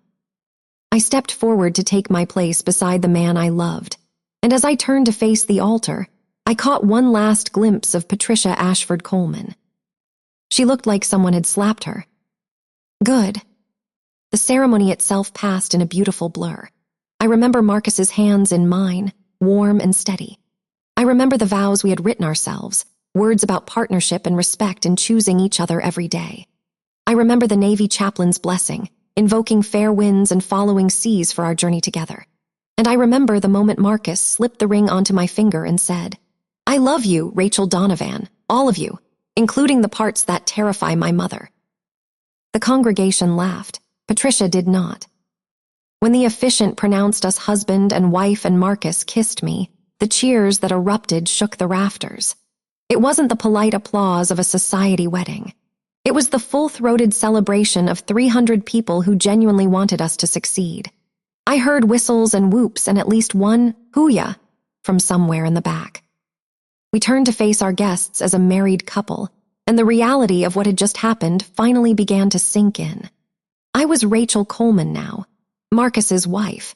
I stepped forward to take my place beside the man I loved, and as I turned to face the altar, I caught one last glimpse of Patricia Ashford Coleman. She looked like someone had slapped her. Good. The ceremony itself passed in a beautiful blur. I remember Marcus's hands in mine, warm and steady. I remember the vows we had written ourselves, words about partnership and respect in choosing each other every day. I remember the Navy chaplain's blessing, invoking fair winds and following seas for our journey together. And I remember the moment Marcus slipped the ring onto my finger and said, I love you, Rachel Donovan, all of you, including the parts that terrify my mother. The congregation laughed. Patricia did not. When the officiant pronounced us husband and wife and Marcus kissed me, the cheers that erupted shook the rafters. It wasn't the polite applause of a society wedding. It was the full-throated celebration of 300 people who genuinely wanted us to succeed. I heard whistles and whoops and at least one hoo-ya from somewhere in the back. We turned to face our guests as a married couple, and the reality of what had just happened finally began to sink in. I was Rachel Coleman now, Marcus's wife,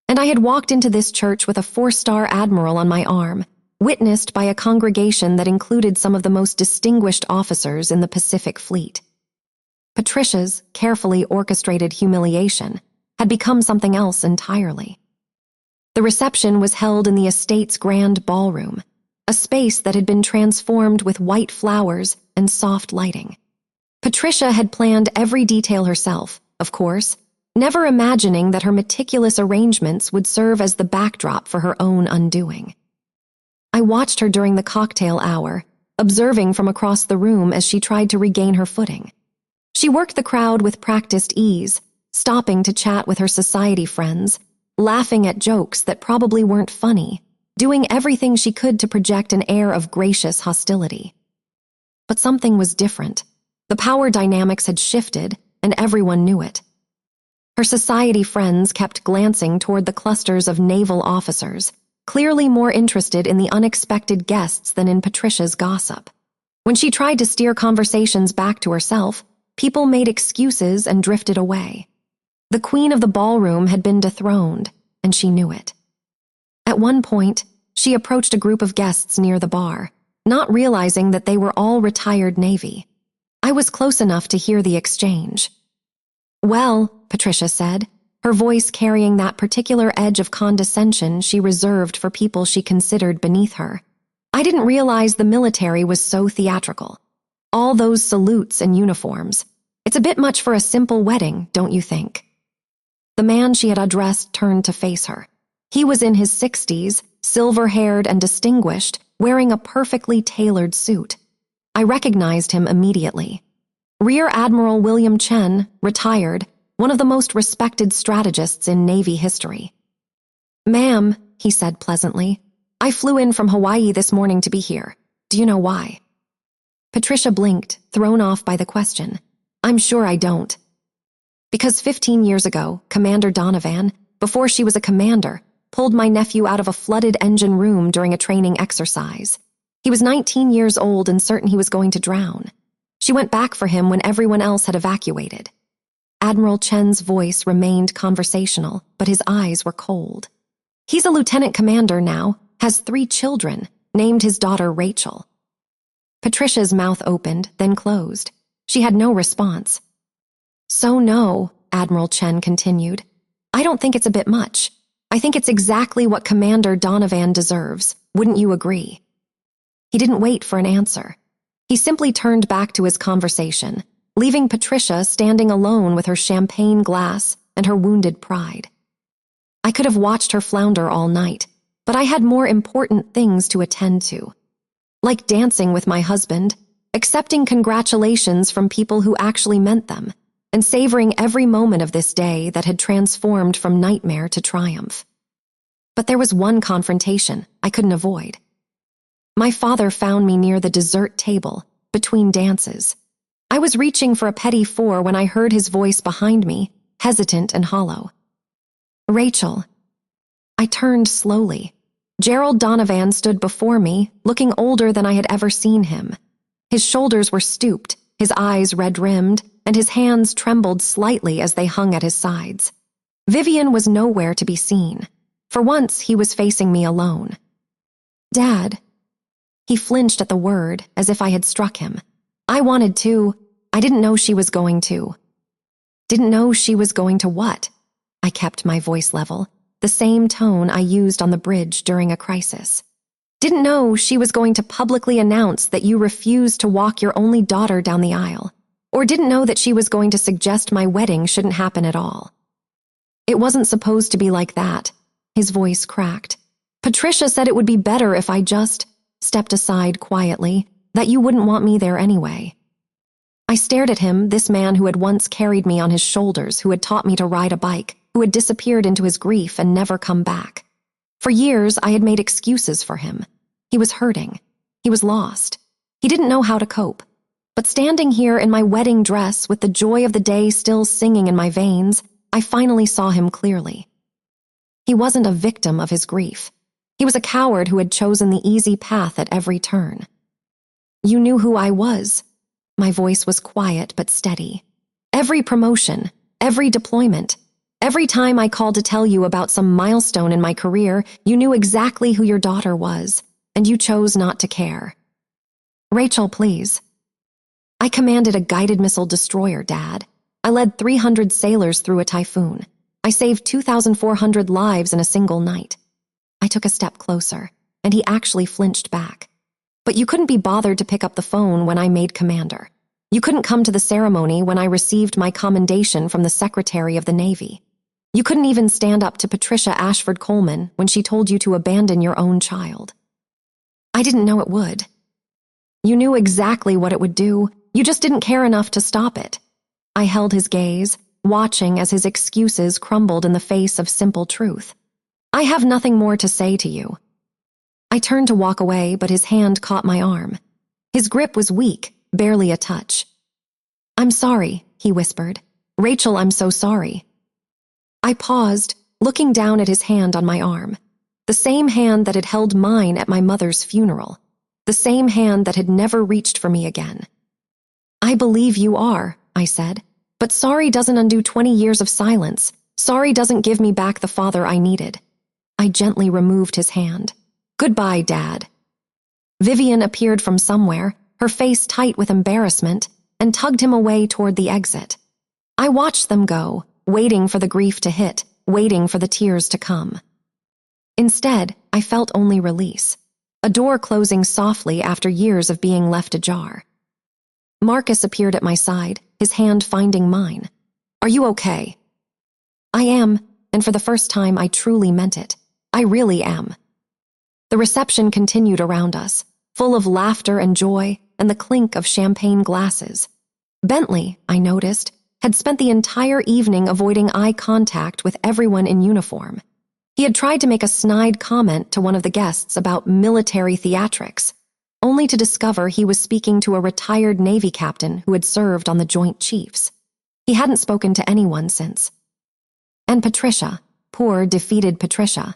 and I had walked into this church with a 4-star admiral on my arm, witnessed by a congregation that included some of the most distinguished officers in the Pacific Fleet. Patricia's carefully orchestrated humiliation had become something else entirely. The reception was held in the estate's grand ballroom, a space that had been transformed with white flowers and soft lighting. Patricia had planned every detail herself, of course, never imagining that her meticulous arrangements would serve as the backdrop for her own undoing. I watched her during the cocktail hour, observing from across the room as she tried to regain her footing. She worked the crowd with practiced ease, stopping to chat with her society friends, laughing at jokes that probably weren't funny, doing everything she could to project an air of gracious hostility. But something was different. The power dynamics had shifted, and everyone knew it. Her society friends kept glancing toward the clusters of naval officers, clearly more interested in the unexpected guests than in Patricia's gossip. When she tried to steer conversations back to herself, people made excuses and drifted away. The queen of the ballroom had been dethroned, and she knew it. At one point, she approached a group of guests near the bar, not realizing that they were all retired Navy. I was close enough to hear the exchange. "Well," Patricia said, her voice carrying that particular edge of condescension she reserved for people she considered beneath her, "I didn't realize the military was so theatrical. All those salutes and uniforms. It's a bit much for a simple wedding, don't you think?" The man she had addressed turned to face her. He was in his 60s, silver-haired and distinguished, wearing a perfectly tailored suit. I recognized him immediately. Rear Admiral William Chen, retired, one of the most respected strategists in Navy history. "Ma'am," he said pleasantly, "I flew in from Hawaii this morning to be here. Do you know why?" Patricia blinked, thrown off by the question. "I'm sure I don't." "Because 15 years ago, Commander Donovan, before she was a commander, pulled my nephew out of a flooded engine room during a training exercise. He was 19 years old and certain he was going to drown. She went back for him when everyone else had evacuated." Admiral Chen's voice remained conversational, but his eyes were cold. "He's a lieutenant commander now, has 3 children, named his daughter Rachel." Patricia's mouth opened, then closed. She had no response. "So no," Admiral Chen continued, "I don't think it's a bit much. I think it's exactly what Commander Donovan deserves. Wouldn't you agree?" He didn't wait for an answer. He simply turned back to his conversation, leaving Patricia standing alone with her champagne glass and her wounded pride. I could have watched her flounder all night, but I had more important things to attend to. Like dancing with my husband, accepting congratulations from people who actually meant them, and savoring every moment of this day that had transformed from nightmare to triumph. But there was one confrontation I couldn't avoid. My father found me near the dessert table, between dances. I was reaching for a petit four when I heard his voice behind me, hesitant and hollow. "Rachel." I turned slowly. Gerald Donovan stood before me, looking older than I had ever seen him. His shoulders were stooped, his eyes red-rimmed, and his hands trembled slightly as they hung at his sides. Vivian was nowhere to be seen. For once, he was facing me alone. "Dad." He flinched at the word, as if I had struck him. "I wanted to. I didn't know she was going to." "Didn't know she was going to what?" I kept my voice level, the same tone I used on the bridge during a crisis. "Didn't know she was going to publicly announce that you refused to walk your only daughter down the aisle, or didn't know that she was going to suggest my wedding shouldn't happen at all." "It wasn't supposed to be like that." His voice cracked. "Patricia said it would be better if I just stepped aside quietly, that you wouldn't want me there anyway." I stared at him, this man who had once carried me on his shoulders, who had taught me to ride a bike, who had disappeared into his grief and never come back. For years, I had made excuses for him. He was hurting. He was lost. He didn't know how to cope. But standing here in my wedding dress with the joy of the day still singing in my veins, I finally saw him clearly. He wasn't a victim of his grief. He was a coward who had chosen the easy path at every turn. "You knew who I was." My voice was quiet but steady. "Every promotion, every deployment, every time I called to tell you about some milestone in my career, you knew exactly who your daughter was, and you chose not to care." "Rachel, please." "I commanded a guided missile destroyer, Dad. I led 300 sailors through a typhoon. I saved 2,400 lives in a single night." I took a step closer, and he actually flinched back. "But you couldn't be bothered to pick up the phone when I made commander. You couldn't come to the ceremony when I received my commendation from the Secretary of the Navy. You couldn't even stand up to Patricia Ashford Coleman when she told you to abandon your own child." "I didn't know it would." "You knew exactly what it would do. You just didn't care enough to stop it." I held his gaze, watching as his excuses crumbled in the face of simple truth. "I have nothing more to say to you." I turned to walk away, but his hand caught my arm. His grip was weak, barely a touch. "I'm sorry," he whispered. "Rachel, I'm so sorry." I paused, looking down at his hand on my arm. The same hand that had held mine at my mother's funeral. The same hand that had never reached for me again. "I believe you are," I said. "But sorry doesn't undo 20 years of silence. Sorry doesn't give me back the father I needed." I gently removed his hand. "Goodbye, Dad." Vivian appeared from somewhere, her face tight with embarrassment, and tugged him away toward the exit. I watched them go, waiting for the grief to hit, waiting for the tears to come. Instead, I felt only release, a door closing softly after years of being left ajar. Marcus appeared at my side, his hand finding mine. "Are you okay?" "I am, and for the first time I truly meant it. I really am." The reception continued around us, full of laughter and joy and the clink of champagne glasses. Bentley, I noticed, had spent the entire evening avoiding eye contact with everyone in uniform. He had tried to make a snide comment to one of the guests about military theatrics, only to discover he was speaking to a retired Navy captain who had served on the Joint Chiefs. He hadn't spoken to anyone since. And Patricia, poor, defeated Patricia.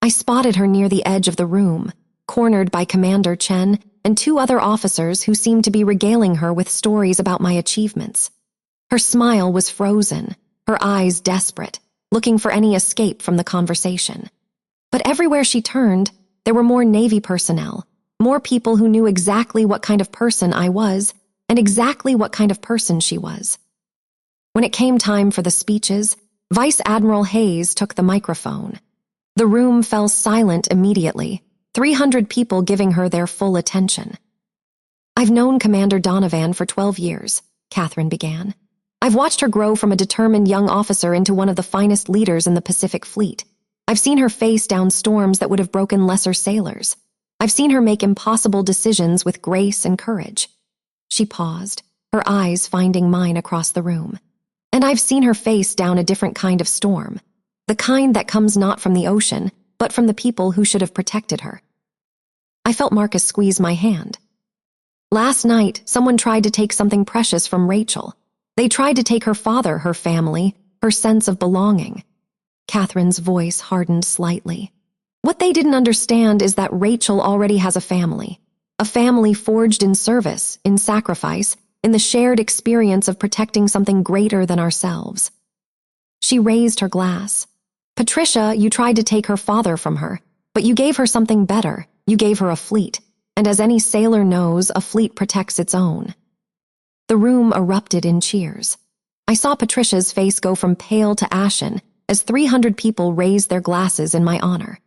I spotted her near the edge of the room, cornered by Commander Chen and two other officers who seemed to be regaling her with stories about my achievements. Her smile was frozen, her eyes desperate, looking for any escape from the conversation. But everywhere she turned, there were more Navy personnel, more people who knew exactly what kind of person I was and exactly what kind of person she was. When it came time for the speeches, Vice Admiral Hayes took the microphone. The room fell silent immediately, 300 people giving her their full attention. "I've known Commander Donovan for 12 years, Catherine began. "I've watched her grow from a determined young officer into one of the finest leaders in the Pacific Fleet. I've seen her face down storms that would have broken lesser sailors. I've seen her make impossible decisions with grace and courage." She paused, her eyes finding mine across the room. "And I've seen her face down a different kind of storm, the kind that comes not from the ocean, but from the people who should have protected her." I felt Marcus squeeze my hand. "Last night, someone tried to take something precious from Rachel. They tried to take her father, her family, her sense of belonging." Catherine's voice hardened slightly. "What they didn't understand is that Rachel already has a family forged in service, in sacrifice, in the shared experience of protecting something greater than ourselves." She raised her glass. "Patricia, you tried to take her father from her, but you gave her something better. You gave her a fleet, and as any sailor knows, a fleet protects its own." The room erupted in cheers. I saw Patricia's face go from pale to ashen as 300 people raised their glasses in my honor.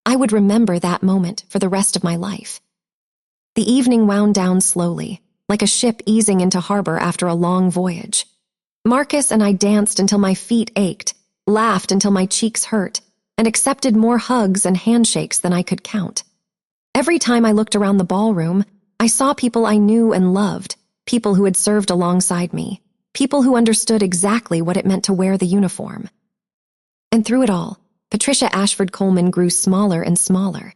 I would remember that moment for the rest of my life. The evening wound down slowly, like a ship easing into harbor after a long voyage. Marcus and I danced until my feet ached, laughed until my cheeks hurt, and accepted more hugs and handshakes than I could count. Every time I looked around the ballroom, I saw people I knew and loved, people who had served alongside me, people who understood exactly what it meant to wear the uniform. And through it all, Patricia Ashford Coleman grew smaller and smaller.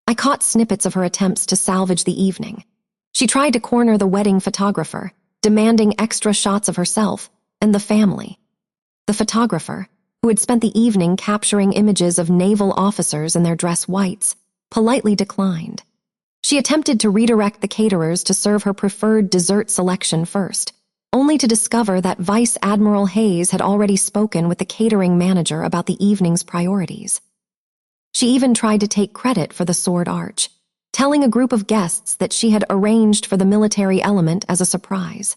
I caught snippets of her attempts to salvage the evening. She tried to corner the wedding photographer, demanding extra shots of herself and the family. The photographer, who had spent the evening capturing images of naval officers in their dress whites, politely declined. She attempted to redirect the caterers to serve her preferred dessert selection first, only to discover that Vice Admiral Hayes had already spoken with the catering manager about the evening's priorities. She even tried to take credit for the sword arch, telling a group of guests that she had arranged for the military element as a surprise.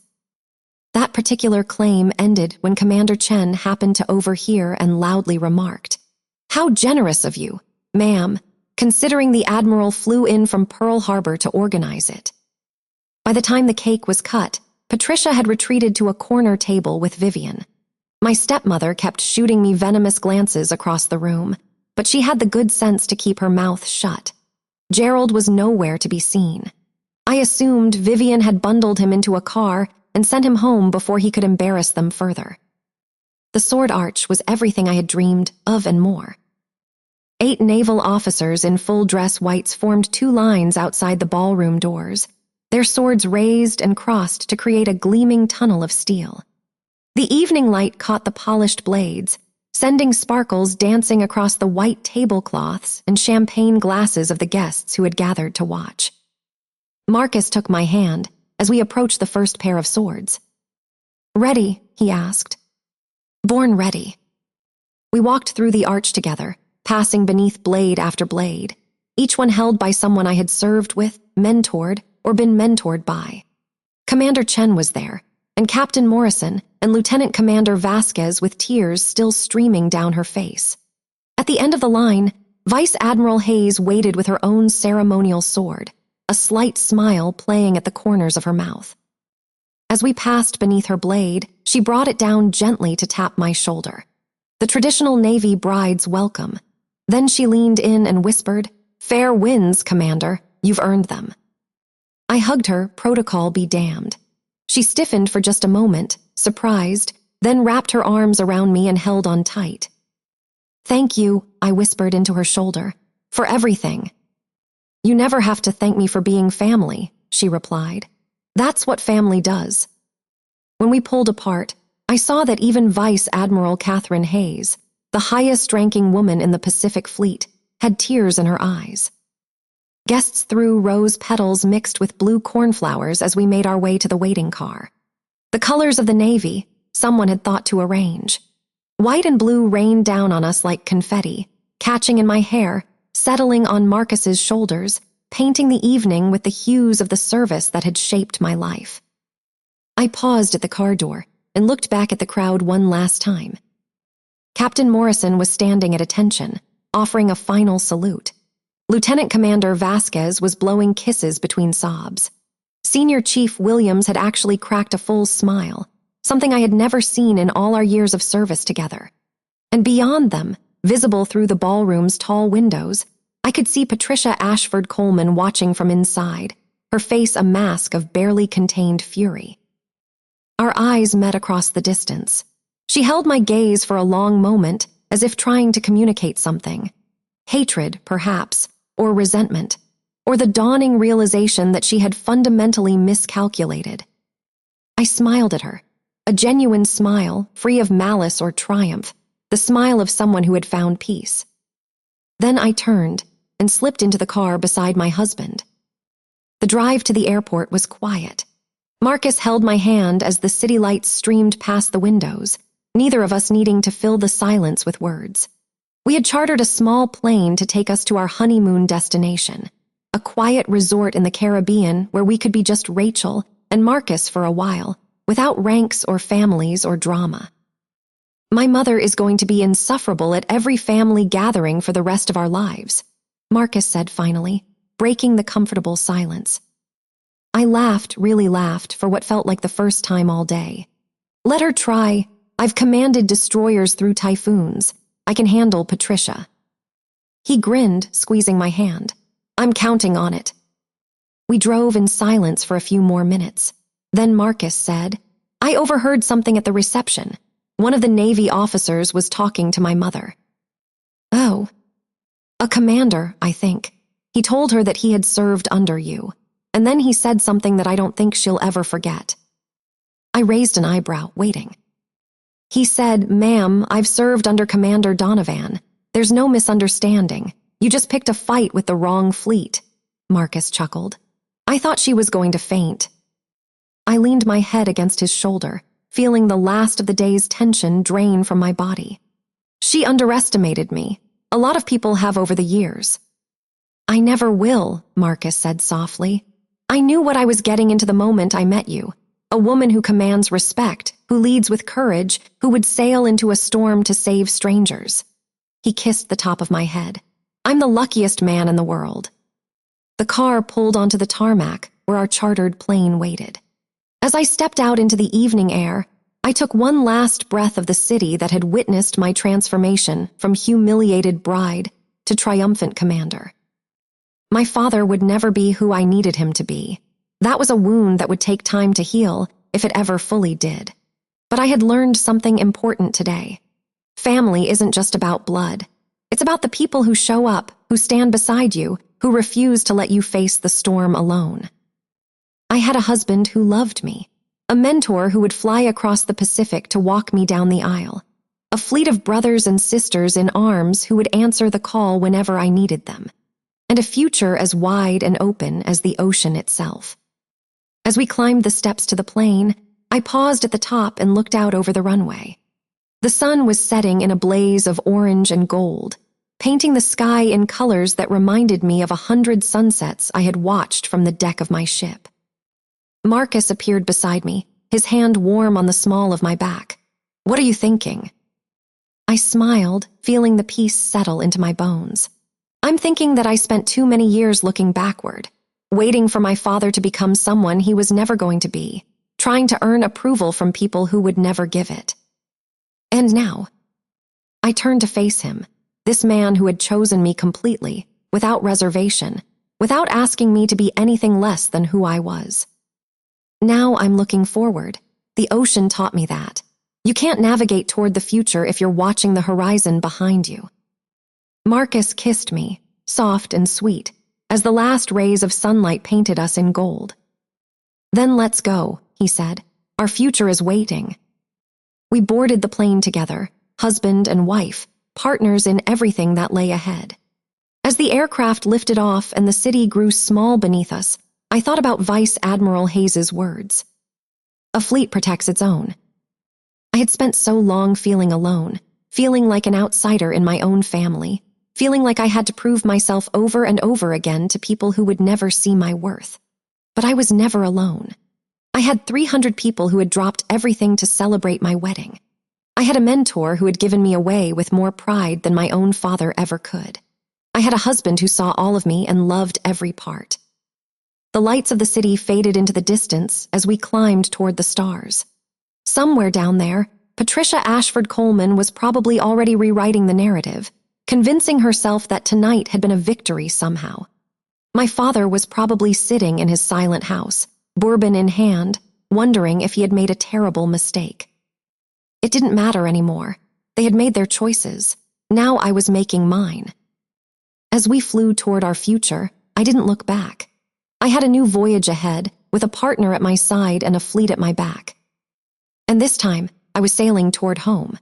That particular claim ended when Commander Chen happened to overhear and loudly remarked, "How generous of you, ma'am, considering the Admiral flew in from Pearl Harbor to organize it." By the time the cake was cut, Patricia had retreated to a corner table with Vivian. My stepmother kept shooting me venomous glances across the room, but she had the good sense to keep her mouth shut. Gerald was nowhere to be seen. I assumed Vivian had bundled him into a car and sent him home before he could embarrass them further. The sword arch was everything I had dreamed of and more. 8 naval officers in full-dress whites formed 2 lines outside the ballroom doors, their swords raised and crossed to create a gleaming tunnel of steel. The evening light caught the polished blades, sending sparkles dancing across the white tablecloths and champagne glasses of the guests who had gathered to watch. Marcus took my hand as we approached the first pair of swords. "Ready?" he asked. "Born ready." We walked through the arch together, passing beneath blade after blade, each one held by someone I had served with, mentored, or been mentored by. Commander Chen was there, and Captain Morrison, and Lieutenant Commander Vasquez with tears still streaming down her face. At the end of the line, Vice Admiral Hayes waited with her own ceremonial sword, a slight smile playing at the corners of her mouth. As we passed beneath her blade, she brought it down gently to tap my shoulder. The traditional Navy bride's welcome. Then she leaned in and whispered, "Fair winds, Commander. You've earned them." I hugged her, protocol be damned. She stiffened for just a moment, surprised, then wrapped her arms around me and held on tight. "Thank you," I whispered into her shoulder, "for everything." "You never have to thank me for being family," she replied. "That's what family does." When we pulled apart, I saw that even Vice Admiral Catherine Hayes, the highest-ranking woman in the Pacific Fleet, had tears in her eyes. Guests threw rose petals mixed with blue cornflowers as we made our way to the waiting car. The colors of the Navy, someone had thought to arrange. White and blue rained down on us like confetti, catching in my hair, settling on Marcus's shoulders, painting the evening with the hues of the service that had shaped my life. I paused at the car door and looked back at the crowd one last time. Captain Morrison was standing at attention, offering a final salute. Lieutenant Commander Vasquez was blowing kisses between sobs. Senior Chief Williams had actually cracked a full smile, something I had never seen in all our years of service together. And beyond them, visible through the ballroom's tall windows, I could see Patricia Ashford Coleman watching from inside, her face a mask of barely contained fury. Our eyes met across the distance. She held my gaze for a long moment, as if trying to communicate something. Hatred, perhaps, or resentment, or the dawning realization that she had fundamentally miscalculated. I smiled at her, a genuine smile, free of malice or triumph, the smile of someone who had found peace. Then I turned and slipped into the car beside my husband. The drive to the airport was quiet. Marcus held my hand as the city lights streamed past the windows, neither of us needing to fill the silence with words. We had chartered a small plane to take us to our honeymoon destination, a quiet resort in the Caribbean where we could be just Rachel and Marcus for a while, without ranks or families or drama. "My mother is going to be insufferable at every family gathering for the rest of our lives," Marcus said finally, breaking the comfortable silence. I laughed, really laughed, for what felt like the first time all day. "Let her try. I've commanded destroyers through typhoons. I can handle Patricia." He grinned, squeezing my hand. "I'm counting on it." We drove in silence for a few more minutes. Then Marcus said, "I overheard something at the reception. One of the Navy officers was talking to my mother." "Oh." "A commander, I think. He told her that he had served under you. And then he said something that I don't think she'll ever forget." I raised an eyebrow, waiting. "He said, 'Ma'am, I've served under Commander Donovan. There's no misunderstanding. You just picked a fight with the wrong fleet.'" Marcus chuckled. I thought she was going to faint. I leaned my head against his shoulder, feeling the last of the day's tension drain from my body. "She underestimated me. A lot of people have over the years." "I never will," Marcus said softly. "I knew what I was getting into the moment I met you. A woman who commands respect, who leads with courage, who would sail into a storm to save strangers." He kissed the top of my head. "I'm the luckiest man in the world." The car pulled onto the tarmac, where our chartered plane waited. As I stepped out into the evening air, I took one last breath of the city that had witnessed my transformation from humiliated bride to triumphant commander. My father would never be who I needed him to be. That was a wound that would take time to heal, if it ever fully did. But I had learned something important today. Family isn't just about blood. It's about the people who show up, who stand beside you, who refuse to let you face the storm alone. I had a husband who loved me, a mentor who would fly across the Pacific to walk me down the aisle, a fleet of brothers and sisters in arms who would answer the call whenever I needed them, and a future as wide and open as the ocean itself. As we climbed the steps to the plane, I paused at the top and looked out over the runway. The sun was setting in a blaze of orange and gold, painting the sky in colors that reminded me of 100 sunsets I had watched from the deck of my ship. Marcus appeared beside me, his hand warm on the small of my back. "What are you thinking?" I smiled, feeling the peace settle into my bones. "I'm thinking that I spent too many years looking backward, waiting for my father to become someone he was never going to be, trying to earn approval from people who would never give it. And now, I turned to face him, this man who had chosen me completely, without reservation, without asking me to be anything less than who I was. Now I'm looking forward. The ocean taught me that. You can't navigate toward the future if you're watching the horizon behind you." Marcus kissed me, soft and sweet, as the last rays of sunlight painted us in gold. "Then let's go," he said. "Our future is waiting." We boarded the plane together, husband and wife, partners in everything that lay ahead. As the aircraft lifted off and the city grew small beneath us, I thought about Vice Admiral Hayes's words. "A fleet protects its own." I had spent so long feeling alone, feeling like an outsider in my own family, feeling like I had to prove myself over and over again to people who would never see my worth. But I was never alone. I had 300 people who had dropped everything to celebrate my wedding. I had a mentor who had given me away with more pride than my own father ever could. I had a husband who saw all of me and loved every part. The lights of the city faded into the distance as we climbed toward the stars. Somewhere down there, Patricia Ashford Coleman was probably already rewriting the narrative, convincing herself that tonight had been a victory somehow. My father was probably sitting in his silent house, bourbon in hand, wondering if he had made a terrible mistake. It didn't matter anymore. They had made their choices. Now I was making mine. As we flew toward our future, I didn't look back. I had a new voyage ahead, with a partner at my side and a fleet at my back. And this time, I was sailing toward home.